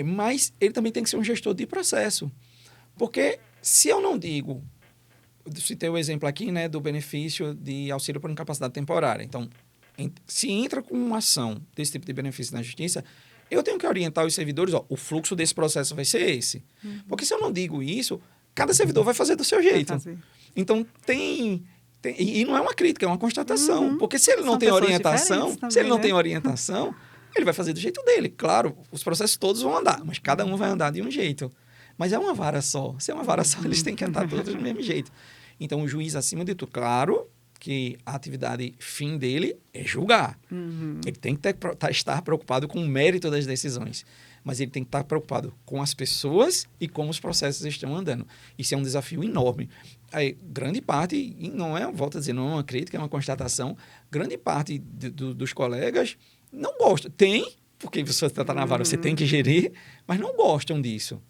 Mas ele também tem que ser um gestor de processo. Porque se eu não digo, eu citei o exemplo aqui, né, do benefício de auxílio por incapacidade temporária. Então, se entra com uma ação desse tipo de benefício na justiça, eu tenho que orientar os servidores, o fluxo desse processo vai ser esse. Uhum. Porque se eu não digo isso, cada servidor vai fazer do seu jeito. Então, e não é uma crítica, é uma constatação. Uhum. Porque se ele não tem orientação, ele vai fazer do jeito dele. Claro, os processos todos vão andar, mas cada um vai andar de um jeito. Mas é uma vara só. Se é uma vara só, eles têm que andar todos do mesmo jeito. Então, o juiz, acima de tudo, claro que a atividade fim dele é julgar. Uhum. Ele tem que estar preocupado com o mérito das decisões. Mas ele tem que estar preocupado com as pessoas e como os processos estão andando. Isso é um desafio enorme. Aí, grande parte, e não é, volto a dizer, não é uma crítica, é uma constatação, grande parte dos colegas não gostam. Tem, porque você está na vara, você tem que gerir, mas não gostam disso.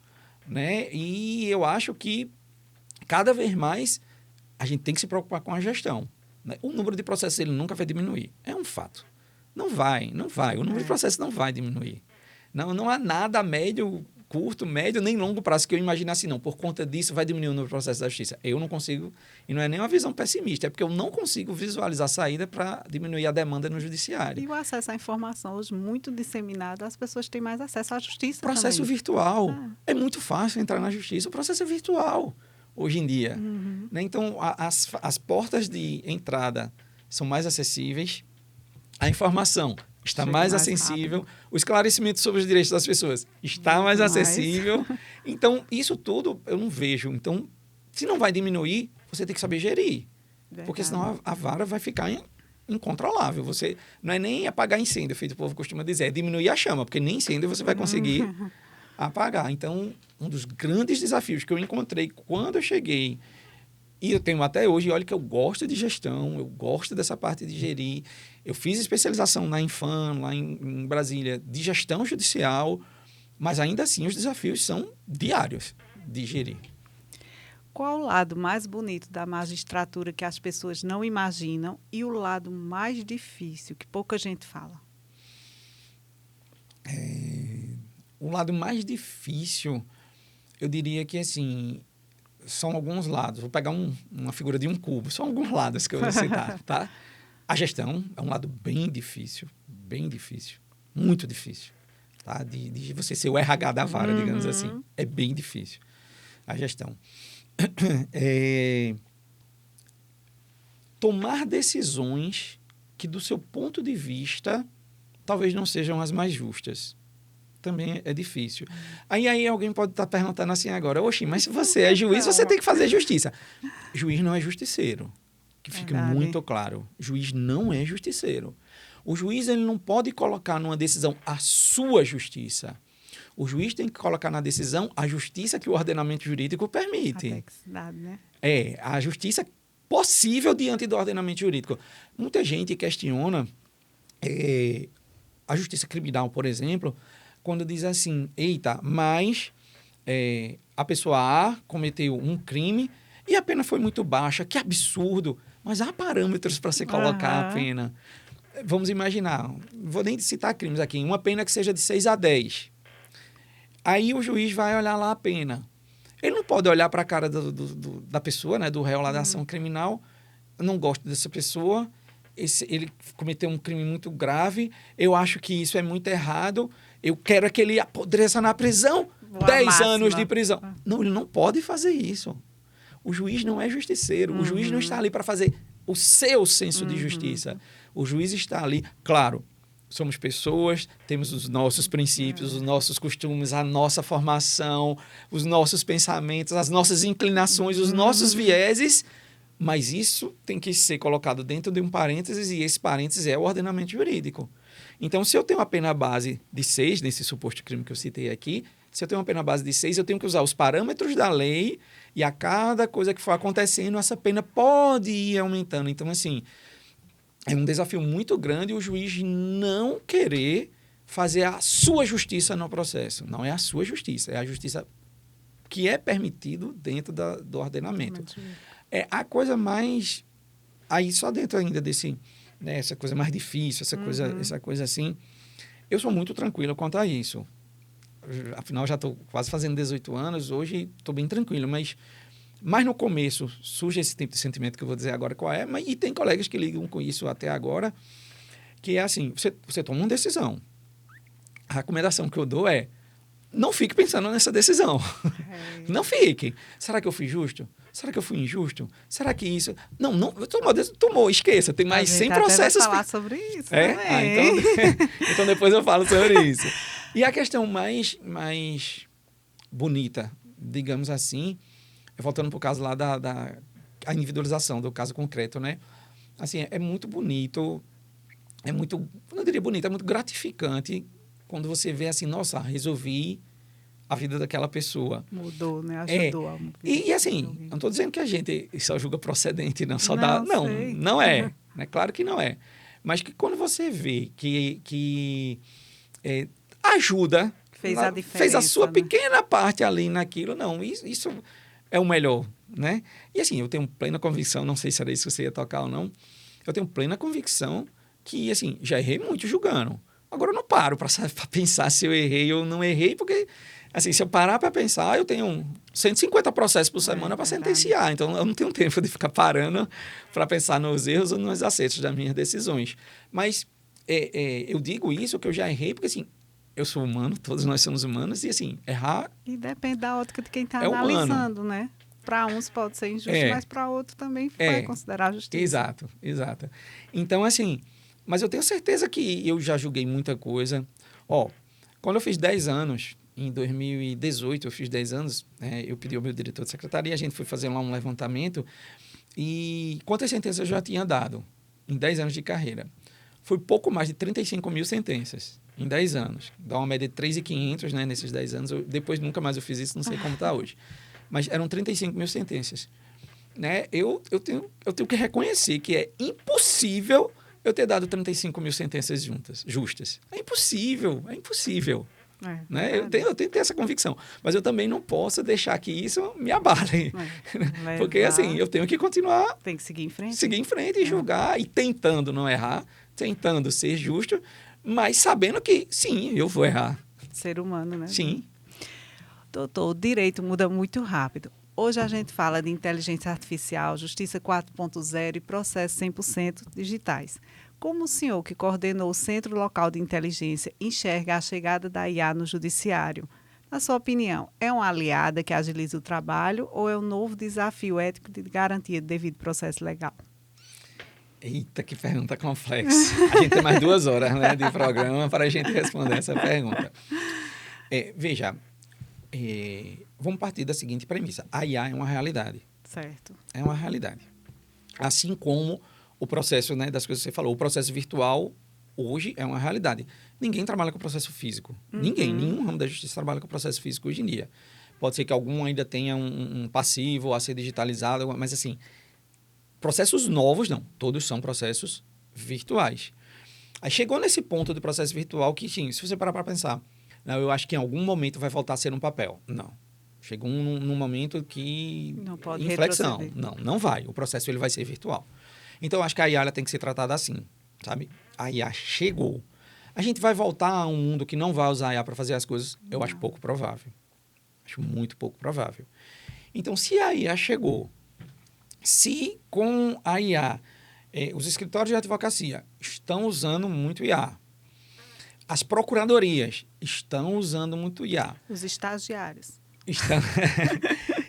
Né? E eu acho que cada vez mais a gente tem que se preocupar com a gestão. Né? O número de processos ele nunca vai diminuir. É um fato. Não vai. O número de processos não vai diminuir. Não há nada a médio, curto, médio, nem longo prazo que eu imagine assim, não. Por conta disso vai diminuir o número de processos da justiça. Eu não consigo, e não é nem uma visão pessimista, é porque eu não consigo visualizar a saída para diminuir a demanda no judiciário. E o acesso à informação hoje muito disseminado, as pessoas têm mais acesso à justiça processo também. Virtual. É muito fácil entrar na justiça. O processo é virtual hoje em dia. Uhum. Né? Então, as portas de entrada são mais acessíveis. A informação está mais acessível. Rápido. O esclarecimento sobre os direitos das pessoas está muito mais acessível. Então, isso tudo eu não vejo. Então, se não vai diminuir, você tem que saber gerir. Verdade. Porque senão a vara vai ficar incontrolável. Você não é nem apagar incêndio, feito o povo costuma dizer, é diminuir a chama, porque nem incêndio você vai conseguir apagar. Então, um dos grandes desafios que eu encontrei quando eu cheguei, e eu tenho até hoje, olha que eu gosto de gestão, eu gosto dessa parte de gerir. Eu fiz especialização na Infam, lá em Brasília, de gestão judicial, mas ainda assim os desafios são diários de gerir. Qual o lado mais bonito da magistratura que as pessoas não imaginam e o lado mais difícil, que pouca gente fala? O lado mais difícil, eu diria que, assim, são alguns lados. Vou pegar uma figura de um cubo. São alguns lados que eu vou citar, tá? A gestão é um lado bem difícil, muito difícil. Tá? De você ser o RH da vara, digamos assim. É bem difícil a gestão. Tomar decisões que, do seu ponto de vista, talvez não sejam as mais justas. Também é difícil. Aí alguém pode estar perguntando assim agora, oxi, mas se você é juiz, você tem que fazer justiça. Juiz não é justiceiro. Que fique muito claro. Juiz não é justiceiro. O juiz ele não pode colocar numa decisão a sua justiça. O juiz tem que colocar na decisão a justiça que o ordenamento jurídico permite. Né? A justiça possível diante do ordenamento jurídico. Muita gente questiona a justiça criminal, por exemplo, quando diz assim, eita, mas a pessoa A cometeu um crime e a pena foi muito baixa, que absurdo, mas há parâmetros para se colocar a pena. Vamos imaginar, vou nem citar crimes aqui, uma pena que seja de 6 a 10. Aí o juiz vai olhar lá a pena. Ele não pode olhar para a cara da pessoa, né, do réu lá da ação criminal, não gosto dessa pessoa, ele cometeu um crime muito grave, eu acho que isso é muito errado, eu quero que ele apodreça na prisão, 10 anos de prisão. Não, ele não pode fazer isso. O juiz não é justiceiro. O juiz não está ali para fazer o seu senso de justiça. O juiz está ali, claro, somos pessoas, temos os nossos princípios, os nossos costumes, a nossa formação, os nossos pensamentos, as nossas inclinações, os nossos vieses, mas isso tem que ser colocado dentro de um parênteses, e esse parênteses é o ordenamento jurídico. Então, se eu tenho uma pena base de 6, nesse suposto crime que eu citei aqui, se eu tenho uma pena base de 6, eu tenho que usar os parâmetros da lei, e a cada coisa que for acontecendo, essa pena pode ir aumentando. Então, assim, é um desafio muito grande o juiz não querer fazer a sua justiça no processo. Não é a sua justiça, é a justiça que é permitido dentro do ordenamento. É a coisa mais... Aí, só dentro ainda desse... Né, essa coisa mais difícil, essa coisa assim... Eu sou muito tranquilo quanto a isso. Afinal, já estou quase fazendo 18 anos, hoje estou bem tranquilo, mas no começo surge esse tipo de sentimento que eu vou dizer agora qual é, e tem colegas que lidam com isso até agora, que é assim, você toma uma decisão. A recomendação que eu dou é, não fique pensando nessa decisão. Não fique. Será que eu fui justo? Será que eu fui injusto? Será que isso... Não, tomou, esqueça. Tem mais 100 processos... Vai falar sobre isso então depois eu falo sobre isso. E a questão mais bonita, digamos assim, voltando para o caso lá a individualização do caso concreto, né? Assim, é muito bonito, não diria bonito, é muito gratificante quando você vê assim, nossa, resolvi a vida daquela pessoa. Mudou, né? Ajudou. E assim, não estou dizendo que a gente só julga procedente, não, só dá... Não é. Né? Claro que não é. Mas que quando você vê que ajuda, fez a diferença, fez a sua né? pequena parte ali naquilo, não, isso é o melhor, né? E assim, eu tenho plena convicção, não sei se era isso que você ia tocar ou não, eu tenho plena convicção que, assim, já errei muito julgando. Agora eu não paro para pensar se eu errei ou não errei, porque, assim, se eu parar para pensar, eu tenho 150 processos por semana para sentenciar, então eu não tenho tempo de ficar parando para pensar nos erros ou nos acertos das minhas decisões. Mas eu digo isso, que eu já errei, porque, assim, eu sou humano, todos nós somos humanos, e assim, errar... E depende da ótica de quem está analisando, né? Para uns pode ser injusto, mas para outro também vai considerar justiça. Exato. Então, assim, mas eu tenho certeza que eu já julguei muita coisa. Quando eu fiz 10 anos, em 2018 eu fiz 10 anos, eu pedi ao meu diretor de secretaria, a gente foi fazer lá um levantamento, e quantas sentenças eu já tinha dado em 10 anos de carreira? Foi pouco mais de 35 mil sentenças em 10 anos. Dá uma média de 3.500, né, nesses 10 anos. Depois nunca mais eu fiz isso, não sei como está hoje. Mas eram 35 mil sentenças. Né? Eu tenho que reconhecer que é impossível eu ter dado 35 mil sentenças justas. É impossível. Né? Eu tenho que ter essa convicção. Mas eu também não posso deixar que isso me abale. Porque, assim, eu tenho que continuar... Tem que seguir em frente. Seguir em frente e julgar, e tentando não errar, tentando ser justo, mas sabendo que, sim, eu vou errar. Ser humano, né? Sim. Doutor, o direito muda muito rápido. Hoje a gente fala de inteligência artificial, justiça 4.0 e processos 100% digitais. Como o senhor, que coordenou o Centro Local de Inteligência, enxerga a chegada da IA no judiciário? Na sua opinião, é uma aliada que agiliza o trabalho ou é um novo desafio ético de garantia de devido processo legal? Eita, que pergunta complexa. A gente tem mais 2 horas, né, de programa para a gente responder essa pergunta. Veja, vamos partir da seguinte premissa. A IA é uma realidade. Certo. É uma realidade. Assim como o processo, né, das coisas que você falou, o processo virtual hoje é uma realidade. Ninguém trabalha com processo físico. Nenhum ramo da justiça trabalha com processo físico hoje em dia. Pode ser que algum ainda tenha um passivo a ser digitalizado, mas assim... Processos novos, não. Todos são processos virtuais. Aí chegou nesse ponto do processo virtual que, sim, se você parar para pensar, não, eu acho que em algum momento vai voltar a ser um papel. Não. Chegou num momento que... Não pode inflexão. retroceder. Não vai. O processo ele vai ser virtual. Então, eu acho que a IA ela tem que ser tratada assim, sabe? A IA chegou. A gente vai voltar a um mundo que não vai usar a IA para fazer as coisas? Eu acho pouco provável. Acho muito pouco provável. Então, se a IA chegou... Se com a IA, os escritórios de advocacia estão usando muito IA, As procuradorias estão usando muito IA. Os estagiários.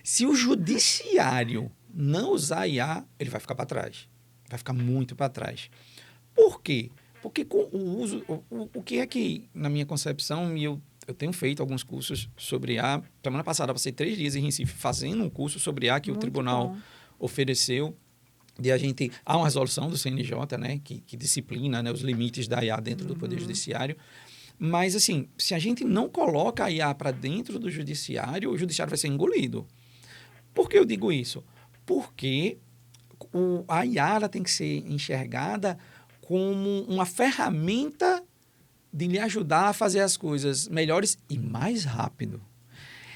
Se o judiciário não usar IA, ele vai ficar para trás. Vai ficar muito para trás. Por quê? Porque com o uso... O que é que, na minha concepção, e eu tenho feito alguns cursos sobre IA. Semana passada, eu passei 3 dias em Recife fazendo um curso sobre IA que muito o tribunal ofereceu. E a gente... Há uma resolução do CNJ, né, que disciplina, né, os limites da IA dentro do Poder Judiciário. Mas, assim, se a gente não coloca a IA para dentro do judiciário, o judiciário vai ser engolido. Por que eu digo isso? Porque a IA ela tem que ser enxergada como uma ferramenta de lhe ajudar a fazer as coisas melhores e mais rápido.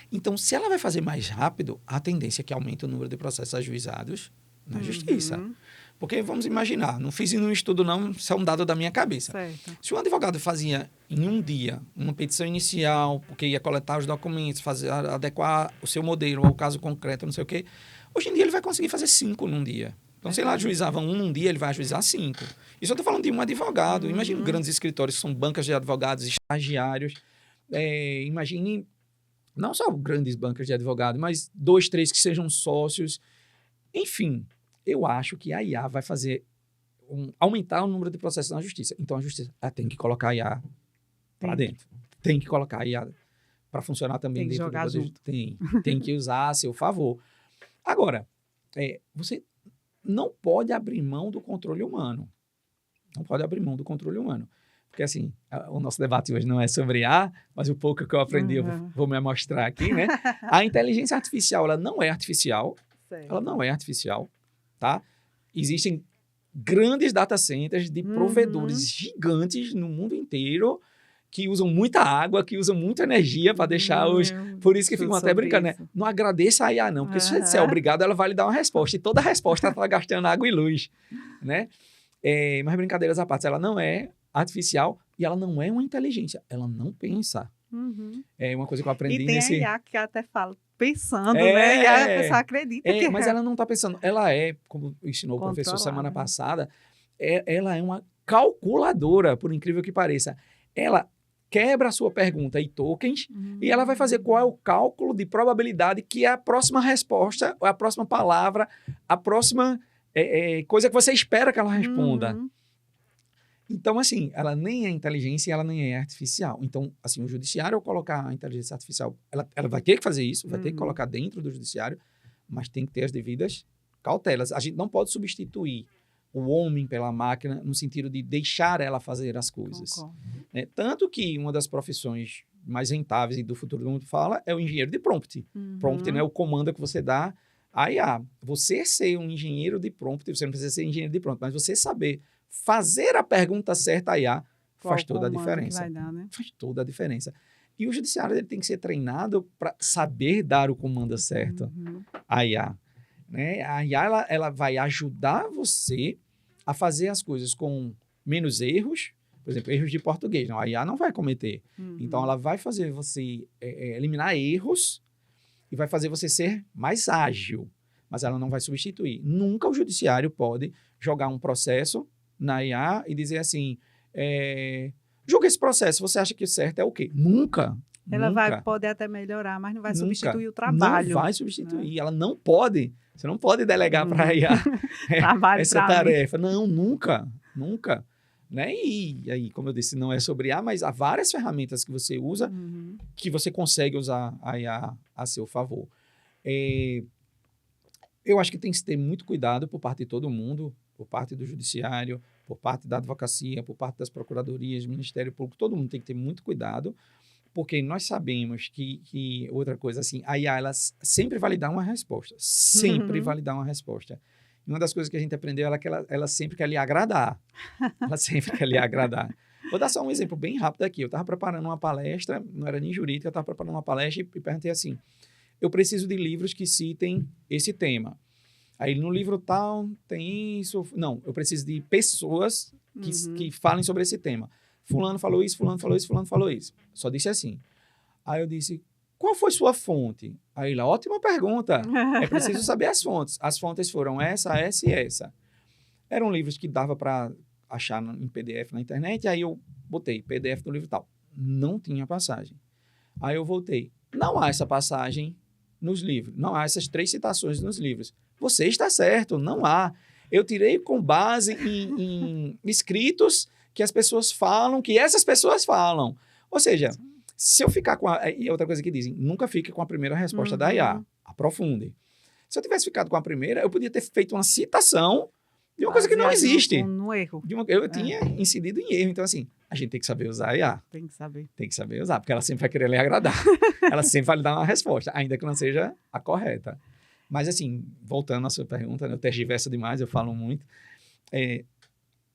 Então, se ela vai fazer mais rápido, a tendência é que aumente o número de processos ajuizados na justiça. Porque, vamos imaginar, não fiz nenhum estudo não, isso é um dado da minha cabeça. Certo. Se um advogado fazia em um dia uma petição inicial, porque ia coletar os documentos, adequar o seu modelo ao caso concreto, não sei o quê, hoje em dia ele vai conseguir fazer 5 num dia. Então, se ele ajuizava 1 num dia, ele vai ajuizar 5. Isso eu estou falando de um advogado. Imagine grandes escritórios que são bancas de advogados, estagiários. Imagine não só grandes bancas de advogados, mas 2, 3 que sejam sócios. Enfim, eu acho que a IA vai fazer aumentar o número de processos na justiça. Então, a justiça tem que colocar a IA para dentro. Tem que colocar a IA para funcionar também dentro do poder. Tem que usar a seu favor. Agora, você não pode abrir mão do controle humano. Não pode abrir mão do controle humano. Porque, assim, o nosso debate hoje não é sobre IA, mas o pouco que eu aprendi eu vou me mostrar aqui, né? A inteligência artificial, ela não é artificial. Certo. Ela não é artificial, tá? Existem grandes data centers de provedores gigantes no mundo inteiro que usam muita água, que usam muita energia para deixar os... Por isso que ficam até brincando, né? Não agradeça a IA, não. Porque se você é obrigado, ela vai lhe dar uma resposta. E toda resposta está gastando água e luz, né? Mas brincadeiras à parte, ela não é artificial e ela não é uma inteligência. Ela não pensa. É uma coisa que eu aprendi nesse... E tem a IA que até fala pensando, né? E a pessoa acredita que mas ela não está pensando. Ela como ensinou o professor semana passada, ela é uma calculadora, por incrível que pareça. Ela quebra a sua pergunta em tokens e ela vai fazer qual é o cálculo de probabilidade que é a próxima resposta, a próxima palavra, a próxima coisa que você espera que ela responda. Então, assim, ela nem é inteligência e ela nem é artificial. Então, assim, o judiciário, ao colocar a inteligência artificial, ela vai ter que fazer isso, vai ter que colocar dentro do judiciário, mas tem que ter as devidas cautelas. A gente não pode substituir o homem pela máquina no sentido de deixar ela fazer as coisas. Né? Tanto que uma das profissões mais rentáveis e do futuro do mundo fala é o engenheiro de prompt. Prompt, né, é o comando que você dá à IA. Você ser um engenheiro de prompt, você não precisa ser engenheiro de prompt, mas você saber fazer a pergunta certa à IA faz toda a diferença. Vai dar, né? Faz toda a diferença. E o judiciário ele tem que ser treinado para saber dar o comando certo à IA. Né? A IA ela vai ajudar você a fazer as coisas com menos erros, por exemplo, erros de português. Não, a IA não vai cometer. Então, ela vai fazer você eliminar erros e vai fazer você ser mais ágil, mas ela não vai substituir. Nunca o judiciário pode jogar um processo na IA e dizer assim, julga esse processo, você acha que o certo é o quê? Nunca. Ela vai poder até melhorar, mas não vai substituir o trabalho. Não vai substituir, ela não pode. Você não pode delegar para a IA essa tarefa. Não, nunca. Né? E aí, como eu disse, não é sobre IA, mas há várias ferramentas que você usa que você consegue usar a IA a seu favor. Eu acho que tem que se ter muito cuidado por parte de todo mundo, por parte do judiciário, por parte da advocacia, por parte das procuradorias, do Ministério Público, todo mundo tem que ter muito cuidado, porque nós sabemos que outra coisa, assim, a IA, ela sempre vai lhe dar uma resposta. Sempre vai lhe dar uma resposta. E uma das coisas que a gente aprendeu é que ela sempre quer lhe agradar. Ela sempre quer lhe agradar. Vou dar só um exemplo bem rápido aqui. Eu estava preparando uma palestra, não era nem jurídica, eu estava preparando uma palestra e perguntei assim, eu preciso de livros que citem esse tema. Aí no livro tal tem isso... Não, eu preciso de pessoas que falem sobre esse tema. Fulano falou isso, fulano falou isso, fulano falou isso. Só disse assim. Aí eu disse, qual foi sua fonte? Aí ele, ótima pergunta. É preciso saber as fontes. As fontes foram essa e essa. Eram livros que dava para achar em PDF na internet, aí eu botei PDF do livro tal. Não tinha passagem. Aí eu voltei. Não há essa passagem nos livros. Não há essas 3 citações nos livros. Você está certo, não há. Eu tirei com base em escritos que as pessoas falam, que essas pessoas falam. Ou seja, se eu ficar com e outra coisa que dizem, nunca fique com a primeira resposta da IA. Aprofunde. Se eu tivesse ficado com a primeira, eu podia ter feito uma citação de uma coisa que não existe. No erro. Eu tinha incidido em erro. Então, assim, a gente tem que saber usar a IA. Tem que saber. Tem que saber usar, porque ela sempre vai querer lhe agradar. Ela sempre vai lhe dar uma resposta, ainda que não seja a correta. Mas, assim, voltando à sua pergunta, né, eu tergiverso demais, eu falo muito.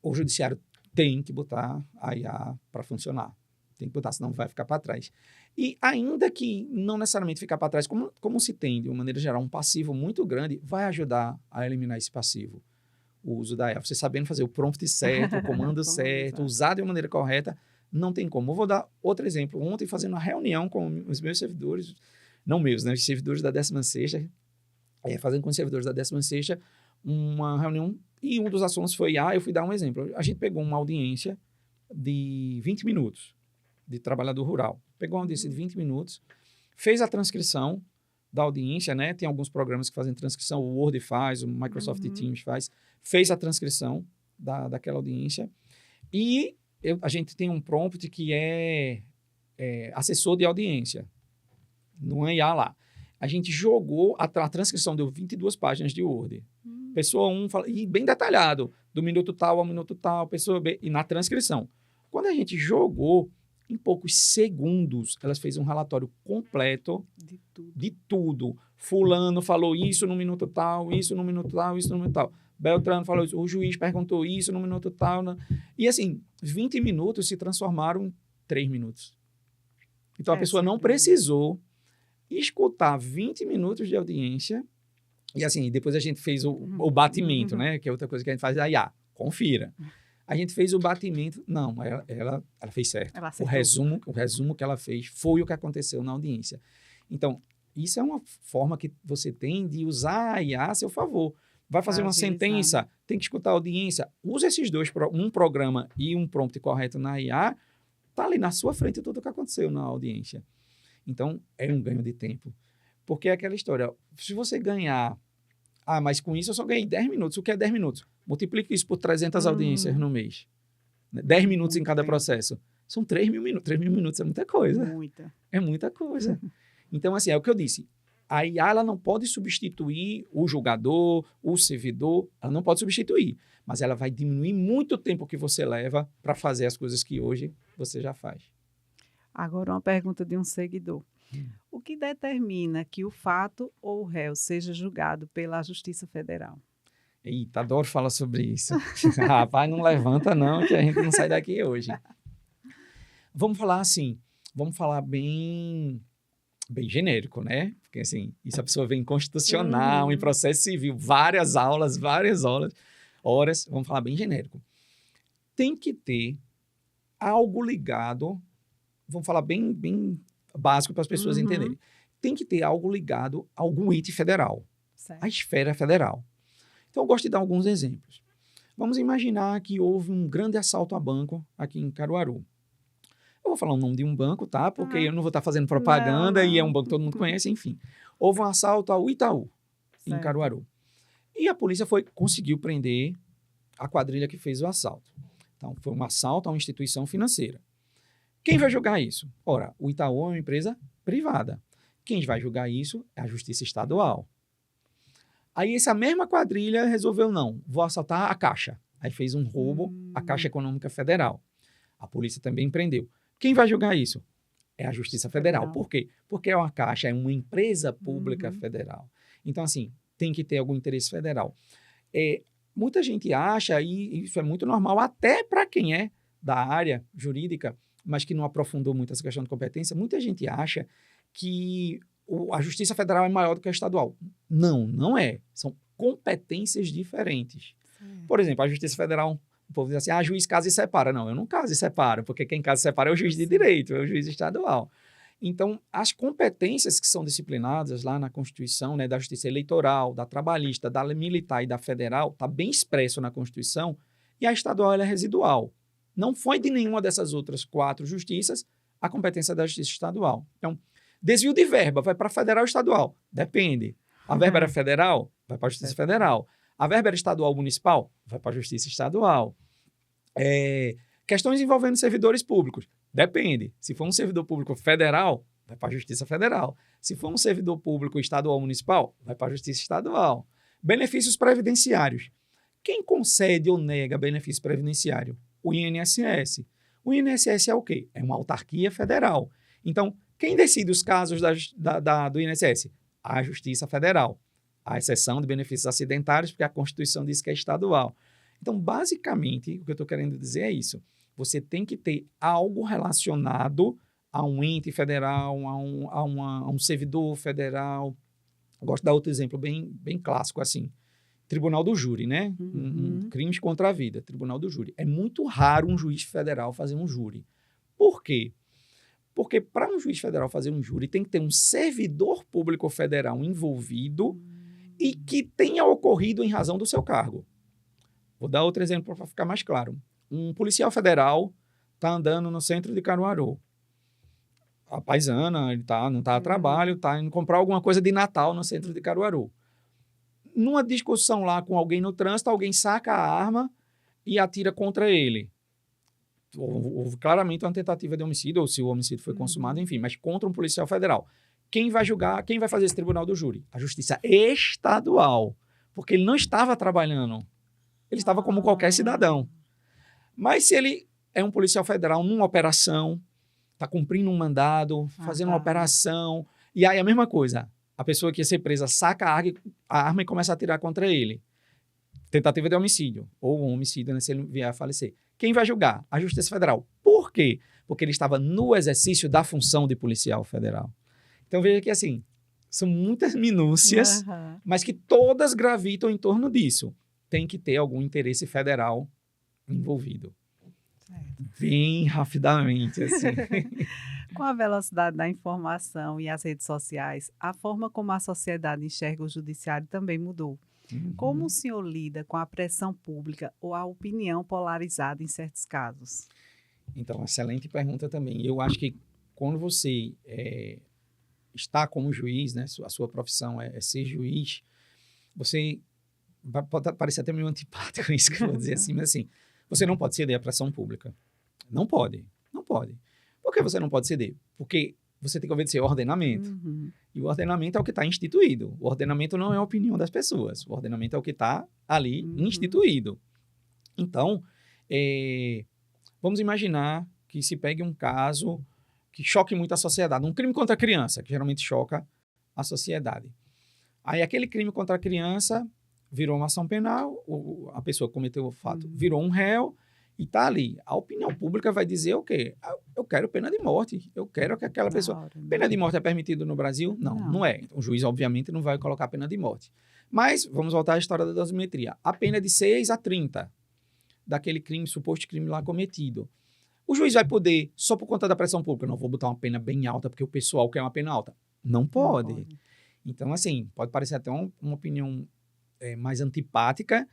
O judiciário tem que botar a IA para funcionar. Tem que botar, senão vai ficar para trás. E ainda que não necessariamente ficar para trás, como se tem, de uma maneira geral, um passivo muito grande, vai ajudar a eliminar esse passivo. O uso da IA. Você sabendo fazer o prompt certo, o comando certo, usar de uma maneira correta, não tem como. Eu vou dar outro exemplo. Ontem, fazendo uma reunião com os meus servidores, não meus, né? Os servidores da 16ª, fazendo com os servidores da 16ª, uma reunião, e um dos assuntos foi IA. Eu fui dar um exemplo. A gente pegou uma audiência de 20 minutos de trabalhador rural. Pegou uma audiência de 20 minutos, fez a transcrição da audiência, né? Tem alguns programas que fazem transcrição, o Word faz, o Microsoft Teams faz, fez a transcrição daquela audiência, e a gente tem um prompt que é assessor de audiência, no IA lá. A gente jogou, a transcrição deu 22 páginas de Word. Pessoa 1, fala, e bem detalhado, do minuto tal ao minuto tal, pessoa B, e na transcrição. Quando a gente jogou, em poucos segundos, elas fez um relatório completo de tudo. Fulano falou isso no minuto tal, isso no minuto tal, isso no minuto tal. Beltrano falou isso, o juiz perguntou isso no minuto tal. E assim, 20 minutos se transformaram em 3 minutos. Então, a pessoa não precisou escutar 20 minutos de audiência. E assim, depois a gente fez o batimento, né? Que é outra coisa que a gente faz, confira. A gente fez o batimento. Não, ela fez certo. O resumo que ela fez foi o que aconteceu na audiência. Então, isso é uma forma que você tem de usar a IA a seu favor. Vai fazer uma sentença, tem que escutar a audiência. Usa esses dois, um programa e um prompt correto na IA, está ali na sua frente tudo o que aconteceu na audiência. Então, é um ganho de tempo. Porque é aquela história, se você ganhar... mas com isso eu só ganhei 10 minutos. O que é 10 minutos? Multiplique isso por 300 audiências no mês. 10 minutos em cada processo. São 3 mil minutos. 3 mil minutos é muita coisa. É muita coisa. Então, assim, é o que eu disse. A IA ela não pode substituir o julgador, o servidor. Ela não pode substituir. Mas ela vai diminuir muito o tempo que você leva para fazer as coisas que hoje você já faz. Agora, uma pergunta de um seguidor. O que determina que o fato ou o réu seja julgado pela Justiça Federal? Eita, adoro falar sobre isso. Rapaz, não levanta não, que a gente não sai daqui hoje. Vamos falar assim, vamos falar bem genérico, né? Porque assim, isso a pessoa vem em constitucional, em processo civil, várias aulas, horas, vamos falar bem genérico. Tem que ter algo ligado, vamos falar bem básico para as pessoas entenderem. Tem que ter algo ligado a algum ente federal, a esfera federal. Então, eu gosto de dar alguns exemplos. Vamos imaginar que houve um grande assalto a banco aqui em Caruaru. Eu vou falar o nome de um banco, tá? Porque eu não vou estar fazendo propaganda e é um banco que todo mundo conhece, enfim. Houve um assalto ao Itaú, em Caruaru. E a polícia conseguiu prender a quadrilha que fez o assalto. Então, foi um assalto a uma instituição financeira. Quem vai julgar isso? Ora, o Itaú é uma empresa privada. Quem vai julgar isso é a Justiça Estadual. Aí essa mesma quadrilha resolveu, não, vou assaltar a Caixa. Aí fez um roubo à Caixa Econômica Federal. A polícia também prendeu. Quem vai julgar isso? É a Justiça Federal. Por quê? Porque a Caixa é uma empresa pública federal. Então, assim, tem que ter algum interesse federal. Muita gente acha, e isso é muito normal, até para quem é da área jurídica, mas que não aprofundou muito essa questão de competência, muita gente acha que a Justiça Federal é maior do que a estadual. Não, não é. São competências diferentes. Por exemplo, a Justiça Federal, o povo diz assim, juiz casa e separa. Não, eu não caso e separo, porque quem casa e separa é o juiz de direito, é o juiz estadual. Então, as competências que são disciplinadas lá na Constituição, né, da Justiça Eleitoral, da Trabalhista, da Militar e da Federal, está bem expresso na Constituição, E a estadual ela é residual. Não foi de nenhuma dessas outras 4 justiças a competência da justiça estadual. Então, desvio de verba vai para federal ou estadual? Depende. A verba era federal? Vai para a justiça federal. A verba era estadual ou municipal? Vai para a justiça estadual. Questões envolvendo servidores públicos? Depende. Se for um servidor público federal, vai para a justiça federal. Se for um servidor público estadual ou municipal, vai para a justiça estadual. Benefícios previdenciários. Quem concede ou nega benefício previdenciário? O INSS. O INSS é o quê? É uma autarquia federal. Então, quem decide os casos do INSS? A Justiça Federal. A exceção de benefícios acidentários, porque a Constituição diz que é estadual. Então, basicamente, o que eu estou querendo dizer é isso. Você tem que ter algo relacionado a um ente federal, a um servidor federal. Eu gosto de dar outro exemplo bem clássico, assim. Tribunal do Júri, né? Crimes contra a vida, Tribunal do Júri. É muito raro um juiz federal fazer um júri. Por quê? Porque para um juiz federal fazer um júri, tem que ter um servidor público federal envolvido e que tenha ocorrido em razão do seu cargo. Vou dar outro exemplo para ficar mais claro. Um policial federal está andando no centro de Caruaru. A paisana, ele não está a trabalho, está indo comprar alguma coisa de Natal no centro de Caruaru. Numa discussão lá com alguém no trânsito, alguém saca a arma e atira contra ele. Houve claramente uma tentativa de homicídio, ou se o homicídio foi consumado, enfim, mas contra um policial federal. Quem vai julgar, quem vai fazer esse tribunal do júri? A justiça estadual, porque ele não estava trabalhando. Ele estava como qualquer cidadão. Mas se ele é um policial federal numa operação, está cumprindo um mandado, fazendo uma operação, e aí a mesma coisa, a pessoa que ia ser presa saca a arma e começa a atirar contra ele. Tentativa de homicídio, ou um homicídio, né, se ele vier a falecer. Quem vai julgar? A Justiça Federal. Por quê? Porque ele estava no exercício da função de policial federal. Então, veja que, assim, são muitas minúcias, mas que todas gravitam em torno disso. Tem que ter algum interesse federal envolvido. Bem rapidamente, assim. Com a velocidade da informação e as redes sociais, a forma como a sociedade enxerga o judiciário também mudou. Como o senhor lida com a pressão pública ou a opinião polarizada em certos casos? Então, excelente pergunta também. Eu acho que quando você está como juiz, né, a sua profissão é ser juiz, você pode parecer até meio antipático isso que eu vou dizer assim, mas assim, você não pode ceder à pressão pública. Não pode. Por que você não pode ceder? Porque você tem que obedecer ao ordenamento. E o ordenamento é o que está instituído. O ordenamento não é a opinião das pessoas. O ordenamento é o que está ali instituído. Então, vamos imaginar que se pegue um caso que choque muito a sociedade. Um crime contra a criança, que geralmente choca a sociedade. Aí aquele crime contra a criança virou uma ação penal, a pessoa que cometeu o fato virou um réu, e está ali. A opinião pública vai dizer o quê? Eu quero pena de morte. Eu quero que aquela pessoa... Pena de morte é permitido no Brasil? Não é. O juiz, obviamente, não vai colocar pena de morte. Mas, vamos voltar à história da dosimetria. A pena é de 6 a 30 daquele crime, suposto crime lá cometido. O juiz vai poder, só por conta da pressão pública, não vou botar uma pena bem alta, porque o pessoal quer uma pena alta. Não pode. Então, assim, pode parecer até uma opinião mais antipática,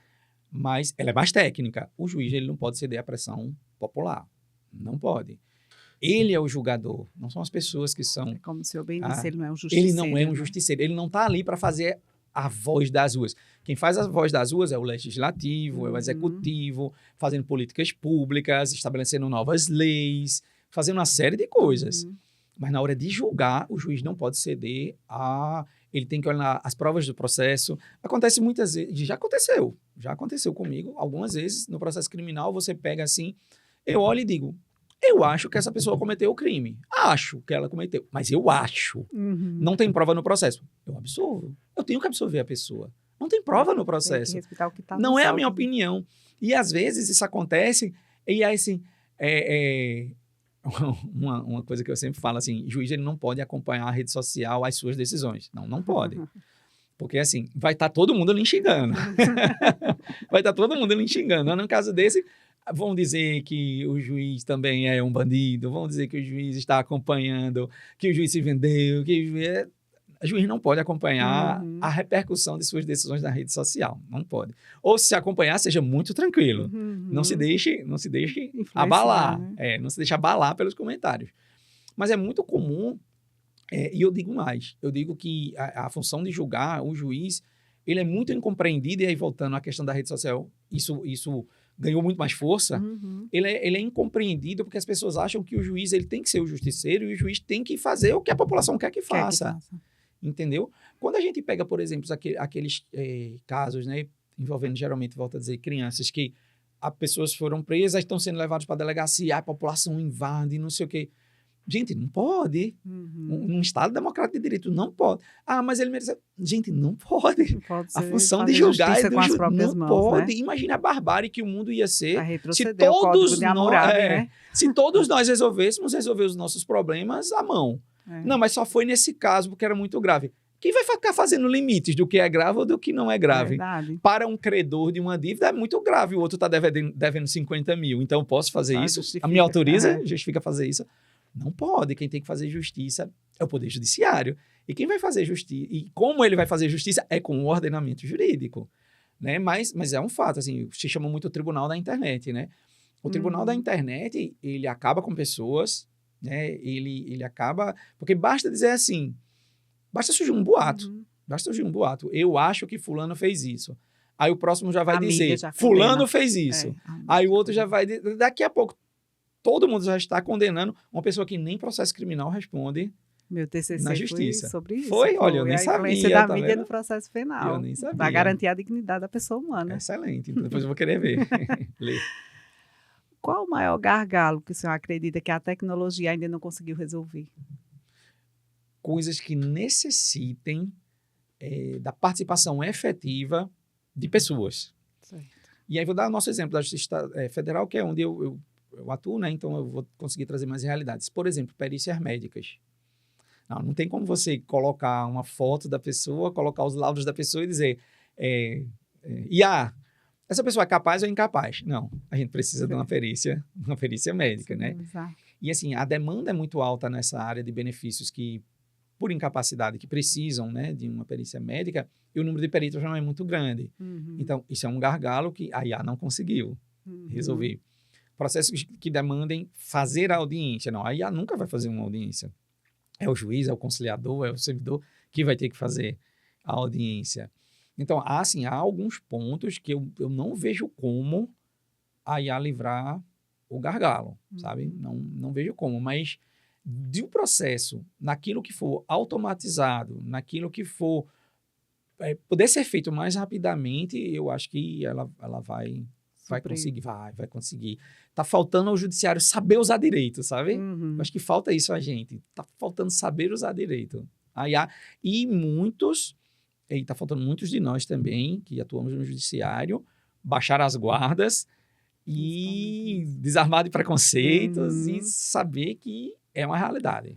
mas ela é mais técnica. O juiz ele não pode ceder à pressão popular. Não pode. Ele é o julgador, não são as pessoas que são... Como o senhor bem disse, ele não é um justiceiro. Ele não é um justiceiro. Ele não está ali para fazer a voz das ruas. Quem faz a voz das ruas é o legislativo, é o executivo, fazendo políticas públicas, estabelecendo novas leis, fazendo uma série de coisas. Mas na hora de julgar, o juiz não pode ceder a... Ele tem que olhar as provas do processo. Acontece muitas vezes, já aconteceu comigo, algumas vezes, no processo criminal, você pega assim, eu olho e digo, eu acho que essa pessoa cometeu o crime. Acho que ela cometeu, mas eu acho. Não tem prova no processo. Eu absolvo. Eu tenho que absolver a pessoa. Não tem prova no processo. Tem que respeitar o que tá não é a minha opinião. E às vezes isso acontece, e aí assim, uma coisa que eu sempre falo assim, juiz ele não pode acompanhar a rede social as suas decisões. Não pode. Porque assim, vai estar todo mundo ali xingando. Vai estar todo mundo ali xingando. No caso desse, vão dizer que o juiz também é um bandido, vão dizer que o juiz está acompanhando, que o juiz se vendeu, que o juiz O juiz não pode acompanhar Uhum. a repercussão de suas decisões na rede social. Não pode. Ou se acompanhar, seja muito tranquilo. Uhum. Não se deixe Influenciar, abalar. né? Não se deixe abalar pelos comentários. Mas é muito comum, e eu digo mais, eu digo que a função de julgar, o juiz, ele é muito incompreendido, e aí voltando à questão da rede social, isso ganhou muito mais força. Uhum. Ele é incompreendido porque as pessoas acham que o juiz ele tem que ser o justiceiro e o juiz tem que fazer o que a população quer que faça. Entendeu? Quando a gente pega, por exemplo, aqueles casos, né, envolvendo geralmente, volto a dizer, crianças que as pessoas foram presas, estão sendo levadas para a delegacia, a população invade, não sei o quê. Gente, não pode. Uhum. Num Estado democrático de direito, não pode. Ah, mas ele merece... Gente, não pode. Não pode A ser função de fazer julgar justiça é do com as juiz. próprias Não mãos, pode. né? Imagina a barbárie que o mundo ia ser Vai se retroceder o Código todos de nós... Hammurabi, né? Se todos nós resolver os nossos problemas à mão. É. Não, mas só foi nesse caso porque era muito grave. Quem vai ficar fazendo limites do que é grave ou do que não é grave? Verdade. Para um credor de uma dívida é muito grave. O outro está devendo 50 mil. Então, eu posso fazer isso? Justifica. A me autoriza? Uhum. Justifica fazer isso? Não pode. Quem tem que fazer justiça é o Poder Judiciário. E quem vai fazer justiça... E como ele vai fazer justiça é com o ordenamento jurídico. Né? Mas é um fato. Assim, se chama muito o Tribunal da Internet. Né? O Tribunal da Internet, ele acaba com pessoas... Né? Ele acaba... Porque basta dizer assim... Basta surgir um boato. Uhum. Basta surgir um boato. Eu acho que fulano fez isso. Aí o próximo já vai A mídia dizer, já fulano condena. fez isso. É. Aí o outro já vai dizer, daqui a pouco, todo mundo já está condenando uma pessoa que nem processo criminal responde Meu TCC na foi justiça. sobre isso. Foi? Olha, eu nem a sabia, influência da tá mídia vendo? no processo penal. Eu nem sabia. Para garantir a dignidade da pessoa humana. Excelente. Então depois eu vou querer ver. Ler. Qual o maior gargalo que o senhor acredita que a tecnologia ainda não conseguiu resolver? Coisas que necessitem da participação efetiva de pessoas. Certo. E aí vou dar o nosso exemplo da Justiça Federal, que é onde eu atuo, né? Então eu vou conseguir trazer mais realidades. Por exemplo, perícias médicas. Não tem como você colocar uma foto da pessoa, colocar os laudos da pessoa e dizer essa pessoa é capaz ou incapaz? Não, a gente precisa de uma perícia médica, né? Exato. E assim, a demanda é muito alta nessa área de benefícios que, por incapacidade, que precisam, né, de uma perícia médica, e o número de peritos não é muito grande. Uhum. Então, isso é um gargalo que a IA não conseguiu resolver. Processos que demandem fazer a audiência. Não, a IA nunca vai fazer uma audiência. É o juiz, é o conciliador, é o servidor que vai ter que fazer a audiência. Então, há alguns pontos que eu não vejo como a IA livrar o gargalo, sabe? Não vejo como, mas de um processo, naquilo que for automatizado, naquilo que for poder ser feito mais rapidamente, eu acho que ela vai conseguir, vai conseguir. Tá faltando ao judiciário saber usar direito, sabe? Eu acho que falta isso a gente. Tá faltando saber usar direito. E tá faltando muitos de nós também, que atuamos no judiciário, baixar as guardas e desarmar de preconceitos e saber que é uma realidade.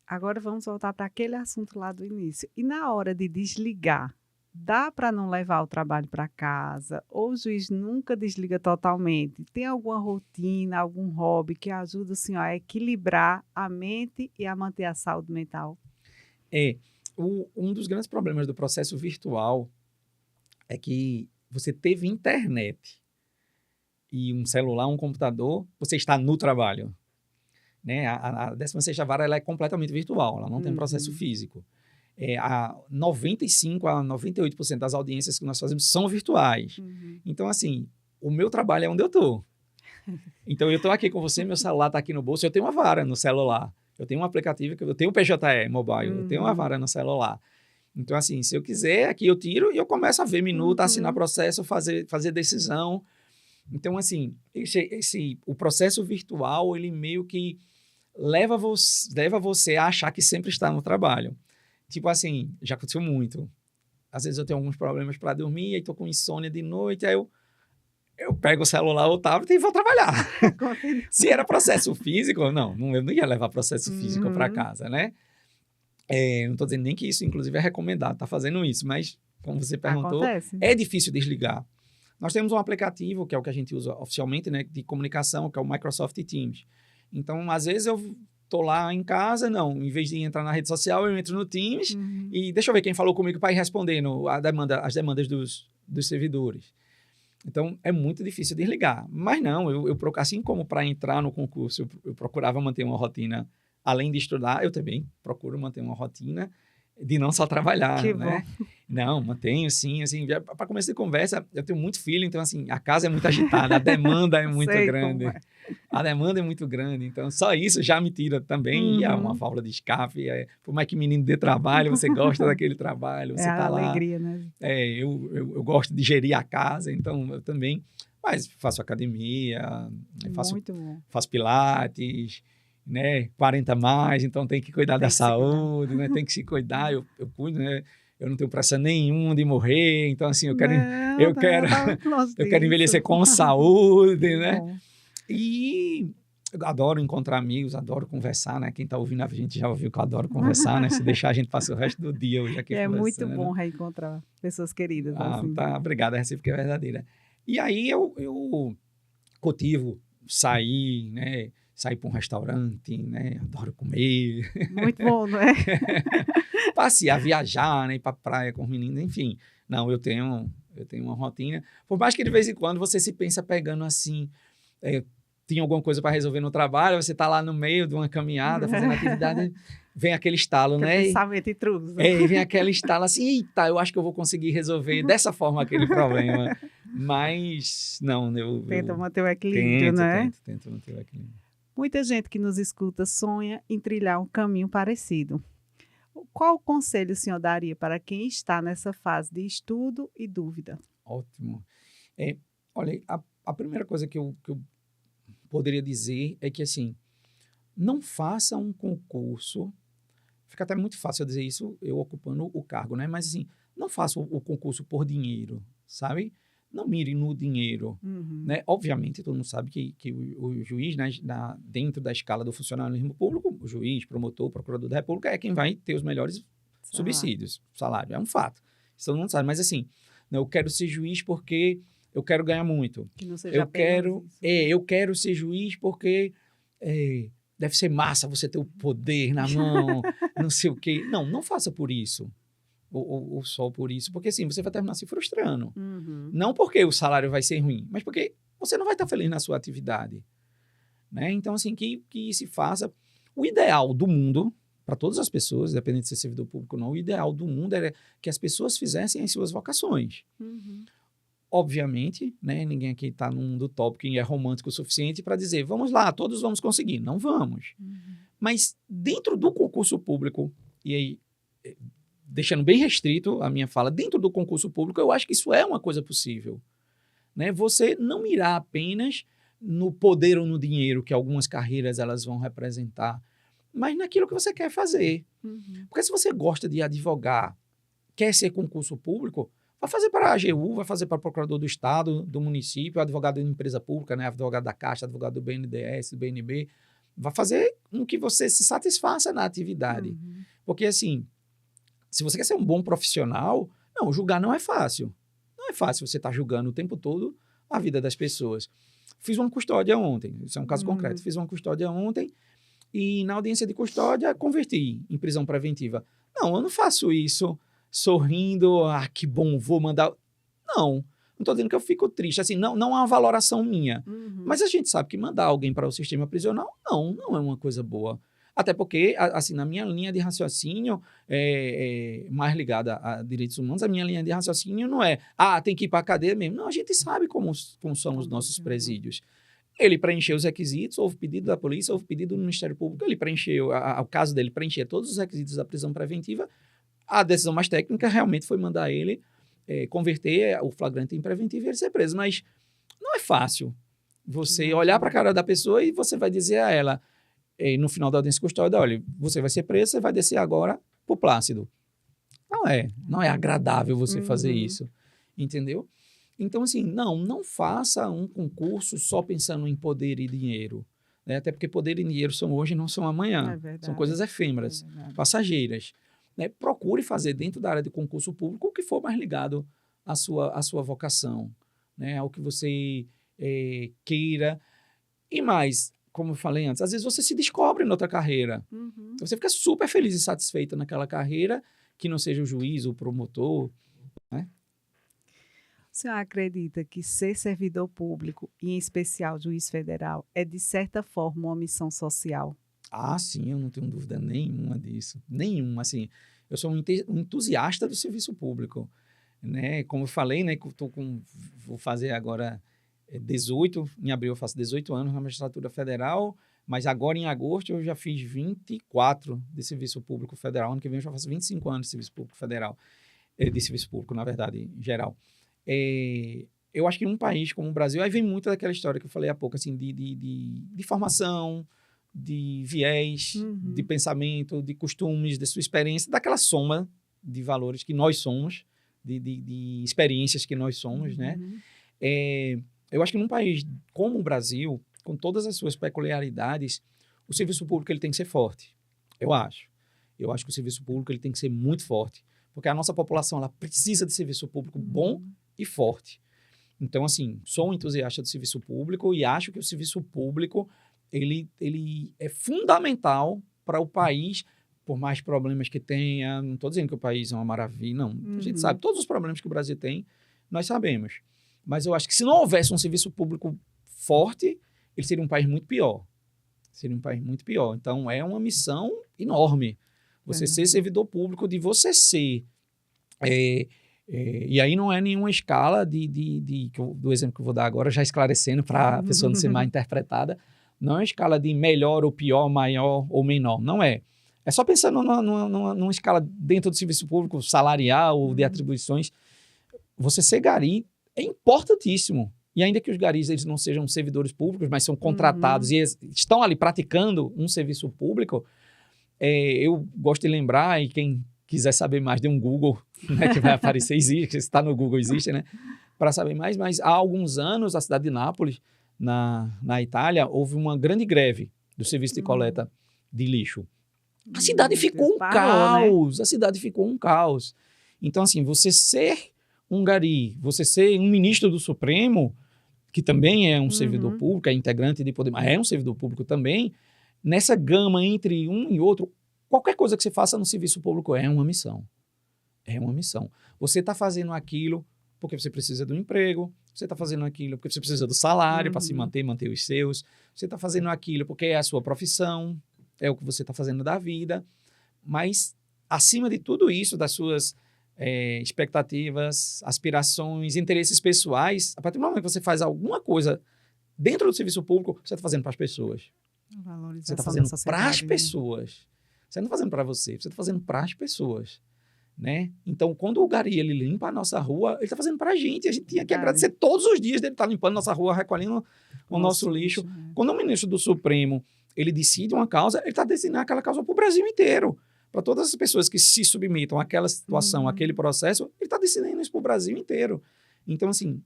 Agora vamos voltar para aquele assunto lá do início. E na hora de desligar, dá para não levar o trabalho para casa? Ou o juiz nunca desliga totalmente? Tem alguma rotina, algum hobby que ajuda o senhor a equilibrar a mente e a manter a saúde mental? Um dos grandes problemas do processo virtual é que você teve internet e um celular, um computador, você está no trabalho. Né? A 16ª vara ela é completamente virtual, ela não tem processo físico. 95% a 98% das audiências que nós fazemos são virtuais. Então, assim, o meu trabalho é onde eu estou. Então, eu estou aqui com você, meu celular está aqui no bolso, eu tenho uma vara no celular. Eu tenho um aplicativo, eu tenho o PJE Mobile, eu tenho uma vara no celular. Então, assim, se eu quiser, aqui eu tiro e eu começo a ver minuta, assinar processo, fazer decisão. Então, assim, o processo virtual, ele meio que leva você a achar que sempre está no trabalho. Tipo assim, já aconteceu muito. Às vezes eu tenho alguns problemas para dormir, aí estou com insônia de noite, aí eu pego o celular ou o tablet e vou trabalhar. Se era processo físico, eu não ia levar processo físico para casa, né? Não estou dizendo nem que isso, inclusive, é recomendado, tá fazendo isso, mas, como você perguntou, Acontece. É difícil desligar. Nós temos um aplicativo, que é o que a gente usa oficialmente, né, de comunicação, que é o Microsoft Teams. Então, às vezes, eu tô lá em casa, não. Em vez de entrar na rede social, eu entro no Teams e deixa eu ver quem falou comigo para ir respondendo as demandas dos servidores. Então, é muito difícil desligar. Mas não, assim como para entrar no concurso, eu procurava manter uma rotina, além de estudar, eu também procuro manter uma rotina de não só trabalhar, Que né? bom. Não, mantenho sim, assim, para começo de conversa, eu tenho muito filho, então, assim, a casa é muito agitada, a demanda é muito Sei grande. como é. A demanda é muito grande, então só isso já me tira também, e é uma válvula de escape, por mais que menino dê trabalho, você gosta daquele trabalho, você É a tá lá, alegria, né? eu gosto de gerir a casa, então eu também, mas faço academia, Muito bom. faço pilates, né, 40 mais, então tem que cuidar da saúde, né, tem que se cuidar, eu cuido, né, eu não tenho pressa nenhuma de morrer, então assim, eu quero eu quero envelhecer com saúde, né? Bom. E eu adoro encontrar amigos, adoro conversar, né? Quem está ouvindo a gente já ouviu que eu adoro conversar, né? Se deixar, a gente passa o resto do dia hoje aqui É conversando. muito bom reencontrar pessoas queridas. Assim. Tá, obrigado, a recíproca é verdadeira. E aí eu cultivo sair, né? Sair para um restaurante, né? Adoro comer. Muito bom, não é? Passear, viajar, né? Ir para a praia com os meninos, enfim. Não, eu tenho uma rotina. Por mais que de vez em quando você se pensa pegando assim... tinha alguma coisa para resolver no trabalho, você está lá no meio de uma caminhada, fazendo atividade, vem aquele estalo, Que né? pensamento intruso. E vem aquele estalo assim, eita, eu acho que eu vou conseguir resolver dessa forma aquele problema. Mas, não, Tenta manter o equilíbrio, né? Tento manter o equilíbrio. Muita gente que nos escuta sonha em trilhar um caminho parecido. Qual conselho o senhor daria para quem está nessa fase de estudo e dúvida? Ótimo. Olha, a primeira coisa que eu poderia dizer é que, assim, não faça um concurso, fica até muito fácil eu dizer isso, eu ocupando o cargo, né? Mas, assim, não faça o concurso por dinheiro, sabe? Não mire no dinheiro, né? Obviamente, todo mundo sabe que o juiz, né, dentro da escala do funcionalismo público, o juiz, promotor, procurador da República é quem vai ter os melhores subsídios, salário, é um fato. Isso todo mundo sabe, mas, assim, não, eu quero ser juiz porque... eu quero ganhar muito. Que não seja isso. Eu quero ser juiz porque deve ser massa você ter o poder na mão, não sei o quê. Não faça por isso. Ou só por isso. Porque assim, você vai terminar se frustrando. Não porque o salário vai ser ruim, mas porque você não vai estar feliz na sua atividade. Né? Então, assim, que se faça. O ideal do mundo, para todas as pessoas, independente de ser servidor público ou não, o ideal do mundo era que as pessoas fizessem as suas vocações. Obviamente, né, ninguém aqui está num mundo utópico e é romântico o suficiente para dizer, vamos lá, todos vamos conseguir. Não vamos. Mas dentro do concurso público, e aí, deixando bem restrito a minha fala, dentro do concurso público, eu acho que isso é uma coisa possível. Né? Você não mirar apenas no poder ou no dinheiro que algumas carreiras elas vão representar, mas naquilo que você quer fazer. Porque se você gosta de advogar, quer ser concurso público, vai fazer para a AGU, vai fazer para o procurador do Estado, do município, advogado de empresa pública, né? Advogado da Caixa, advogado do BNDES, do BNB. Vai fazer no que você se satisfaça na atividade. Porque, assim, se você quer ser um bom profissional, não, julgar não é fácil. Não é fácil você estar julgando o tempo todo a vida das pessoas. Fiz uma custódia ontem, isso é um caso concreto. Fiz uma custódia ontem e na audiência de custódia converti em prisão preventiva. Não, eu não faço isso sorrindo, que bom, vou mandar... Não estou dizendo que eu fico triste, assim, não é uma valoração minha. Mas a gente sabe que mandar alguém para o sistema prisional, não é uma coisa boa. Até porque, assim, na minha linha de raciocínio, mais ligada a direitos humanos, a minha linha de raciocínio não é, tem que ir para a cadeia mesmo. Não, a gente sabe como são os nossos presídios. Ele preencheu os requisitos, houve pedido da polícia, houve pedido do Ministério Público, ele preencheu, o caso dele preencher todos os requisitos da prisão preventiva. A decisão mais técnica realmente foi mandar ele converter o flagrante em preventivo e ele ser preso. Mas não é fácil você olhar para a cara da pessoa e você vai dizer a ela, no final da audiência de custódia, olha, você vai ser preso, você vai descer agora para o Plácido. Não é agradável você fazer isso, entendeu? Então, assim, não faça um concurso só pensando em poder e dinheiro. Né? Até porque poder e dinheiro são hoje e não são amanhã. São coisas efêmeras, passageiras. Né? Procure fazer dentro da área de concurso público o que for mais ligado à sua vocação, né? Ao que você queira. E mais, como eu falei antes, às vezes você se descobre em outra carreira. Uhum. Você fica super feliz e satisfeito naquela carreira, que não seja o juiz, o promotor, né? O senhor acredita que ser servidor público, e em especial juiz federal, é de certa forma uma missão social? Ah, sim, eu não tenho dúvida nenhuma disso. Nenhuma, assim. Eu sou um entusiasta do serviço público, né? Como eu falei, né, que vou fazer agora 18, em abril eu faço 18 anos na magistratura federal, mas agora em agosto eu já fiz 24 de serviço público federal. Ano que vem eu já faço 25 anos de serviço público federal, de serviço público, na verdade, em geral. Eu acho que em um país como o Brasil, aí vem muito daquela história que eu falei há pouco, assim, de formação, de viés, de pensamento, de costumes, de sua experiência, daquela soma de valores que nós somos, de experiências que nós somos, né? Eu acho que num país como o Brasil, com todas as suas peculiaridades, o serviço público ele tem que ser forte, eu acho. Eu acho que o serviço público ele tem que ser muito forte, porque a nossa população ela precisa de serviço público bom e forte. Então, assim, sou um entusiasta do serviço público e acho que o serviço público ele é fundamental para o país, por mais problemas que tenha. Não estou dizendo que o país é uma maravilha, não. A gente sabe, todos os problemas que o Brasil tem, nós sabemos. Mas eu acho que se não houvesse um serviço público forte, ele seria um país muito pior. Seria um país muito pior. Então, é uma missão enorme. Você ser servidor público, de você ser... e aí não é nenhuma escala do exemplo que eu vou dar agora, já esclarecendo para a pessoa não ser mal interpretada, não é uma escala de melhor ou pior, maior ou menor, não é. É só pensando numa escala dentro do serviço público, salarial ou de atribuições. Você ser gari é importantíssimo. E ainda que os garis eles não sejam servidores públicos, mas são contratados e estão ali praticando um serviço público, eu gosto de lembrar, e quem quiser saber mais, dê um Google, né, que vai aparecer, existe, se está no Google, existe, né? Para saber mais, mas há alguns anos, a cidade de Nápoles, na Itália, houve uma grande greve do serviço de coleta de lixo. A cidade ficou um caos, né? A cidade ficou um caos. Então, assim, você ser um gari, você ser um ministro do Supremo, que também é um servidor público, é integrante de poder, mas é um servidor público também, nessa gama entre um e outro, qualquer coisa que você faça no serviço público é uma missão. É uma missão. Você está fazendo aquilo porque você precisa do emprego, você está fazendo aquilo porque você precisa do salário para se manter os seus, você está fazendo aquilo porque é a sua profissão, é o que você está fazendo da vida, mas acima de tudo isso, das suas expectativas, aspirações, interesses pessoais, a partir do momento que você faz alguma coisa dentro do serviço público, você está fazendo para as pessoas. Você está fazendo para as pessoas. Você não está fazendo para você está fazendo para as pessoas. Né? Então, quando o gari ele limpa a nossa rua, ele está fazendo para a gente tinha que agradecer todos os dias dele estar limpando nossa rua, recolhendo o nosso lixo. Quando o ministro do Supremo ele decide uma causa, ele está decidindo aquela causa para o Brasil inteiro. Para todas as pessoas que se submetam àquela situação, àquele processo, ele está decidindo isso para o Brasil inteiro. Então, assim,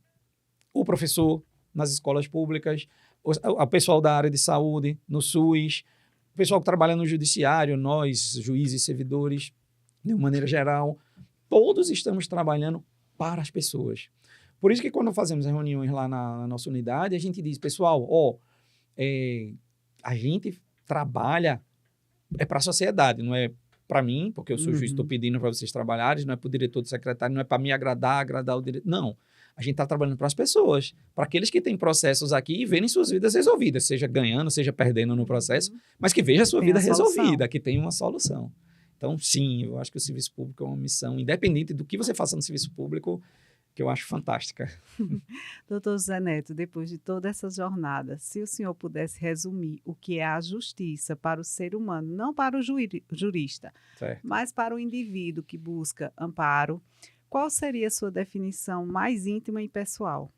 o professor nas escolas públicas, o pessoal da área de saúde, no SUS, o pessoal que trabalha no judiciário, nós, juízes, servidores, de uma maneira geral, todos estamos trabalhando para as pessoas. Por isso que quando fazemos reuniões lá na nossa unidade, a gente diz, pessoal, a gente trabalha para a sociedade, não é para mim, porque eu sou juiz, estou pedindo para vocês trabalharem, não é para o diretor do secretário, não é para me agradar o diretor. Não, a gente está trabalhando para as pessoas, para aqueles que têm processos aqui e verem suas vidas resolvidas, seja ganhando, seja perdendo no processo, mas que veja a sua vida resolvida, que tenha uma solução. Então, sim, eu acho que o serviço público é uma missão, independente do que você faça no serviço público, que eu acho fantástica. Doutor José Neto, depois de toda essa jornada, se o senhor pudesse resumir o que é a justiça para o ser humano, não para o jurista, mas para o indivíduo que busca amparo, qual seria a sua definição mais íntima e pessoal?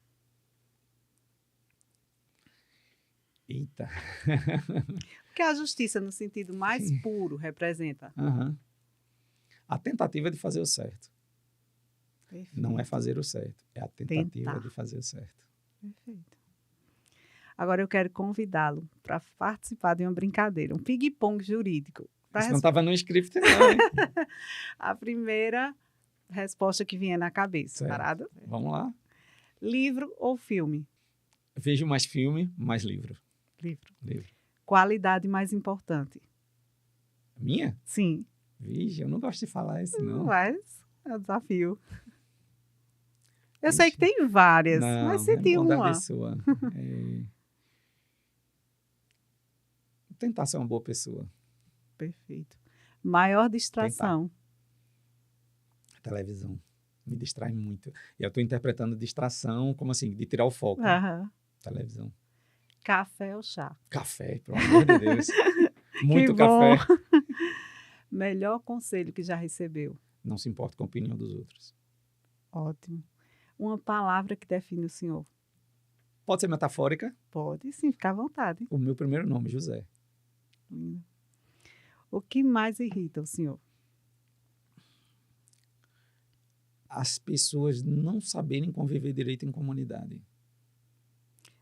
Eita! O que a justiça, no sentido mais puro, representa? A tentativa de fazer o certo. Perfeito. Não é fazer o certo, é a tentativa de fazer o certo. Perfeito. Agora eu quero convidá-lo para participar de uma brincadeira, um ping-pong jurídico. Isso não estava no script, não, hein? A primeira resposta que vier na cabeça. Parado? Vamos lá. Livro ou filme? Vejo mais filme, mais livro. Livro. Qualidade mais importante. Minha? Sim. Vixe, eu não gosto de falar isso, não. Mas é um desafio. Eu Vixe. sei que tem várias, Não, mas se tem bondade uma. é sua. Tentar ser uma boa pessoa. Perfeito. Maior distração. Televisão. Me distrai muito. E eu estou interpretando distração como assim, de tirar o foco. Aham. Televisão. Café ou chá? Café, pelo amor de Deus. Muito Que bom. café. Melhor conselho que já recebeu? Não se importa com a opinião dos outros. Ótimo. Uma palavra que define o senhor? Pode ser metafórica. Pode sim, ficar à vontade. O meu primeiro nome, José. O que mais irrita o senhor? As pessoas não saberem conviver direito em comunidade.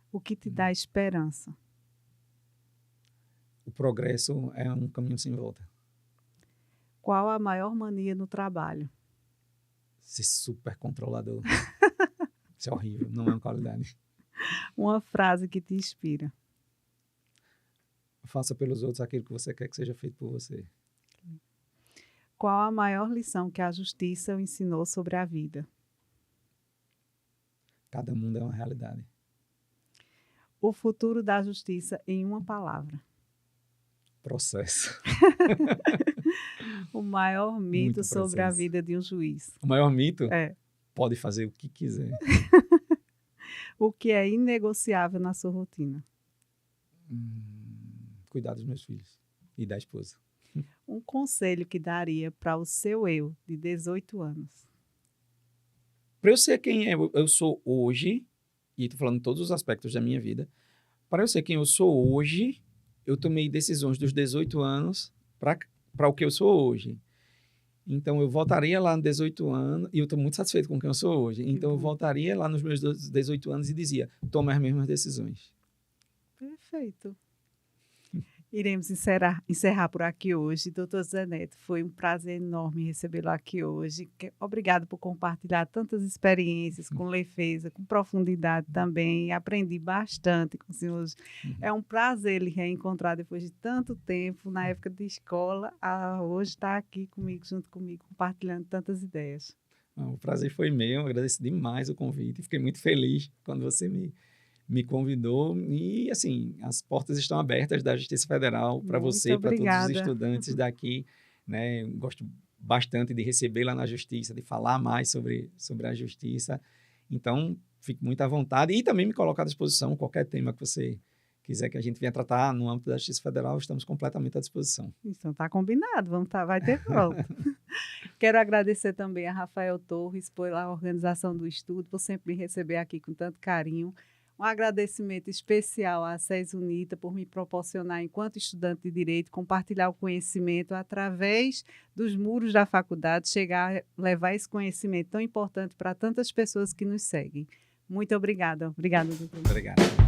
O que te dá esperança? O progresso é um caminho sem volta. Qual a maior mania no trabalho? Ser super controlador. Isso é horrível, não é uma qualidade. Uma frase que te inspira? Faça pelos outros aquilo que você quer que seja feito por você. Qual a maior lição que a justiça o ensinou sobre a vida? Cada mundo é uma realidade. O futuro da justiça em uma palavra. Processo. O maior mito Muito sobre a processo. vida de um juiz. O maior mito? É. Pode fazer o que quiser. O que é inegociável na sua rotina? Cuidar dos meus filhos e da esposa. Um conselho que daria para o seu eu de 18 anos? Para eu ser quem eu sou hoje, e estou falando de todos os aspectos da minha vida, para eu ser quem eu sou hoje, eu tomei decisões dos 18 anos para o que eu sou hoje. Então, eu voltaria lá nos 18 anos, e eu estou muito satisfeito com quem eu sou hoje. Então, eu voltaria lá nos meus 18 anos e dizia, toma as mesmas decisões. Perfeito. Iremos encerrar por aqui hoje. Doutor Zé Neto, foi um prazer enorme recebê-lo aqui hoje. Obrigado por compartilhar tantas experiências com leveza, com profundidade também. Aprendi bastante com o senhor. É um prazer lhe reencontrar depois de tanto tempo, na época de escola, a hoje estar aqui comigo, junto comigo, compartilhando tantas ideias. O prazer foi meu, agradeço demais o convite. Fiquei muito feliz quando você me convidou e, assim, as portas estão abertas da Justiça Federal para você, para todos os estudantes daqui, né? Eu gosto bastante de receber lá na Justiça, de falar mais sobre a Justiça. Então, fique muito à vontade e também me colocar à disposição qualquer tema que você quiser que a gente venha tratar no âmbito da Justiça Federal, estamos completamente à disposição. Então, está combinado, vai ter volta. Quero agradecer também a Rafael Torres pela organização do estudo, por sempre me receber aqui com tanto carinho. Um agradecimento especial à SES UNITA por me proporcionar, enquanto estudante de Direito, compartilhar o conhecimento através dos muros da faculdade, levar esse conhecimento tão importante para tantas pessoas que nos seguem. Muito obrigada. Obrigada, doutor. Obrigado.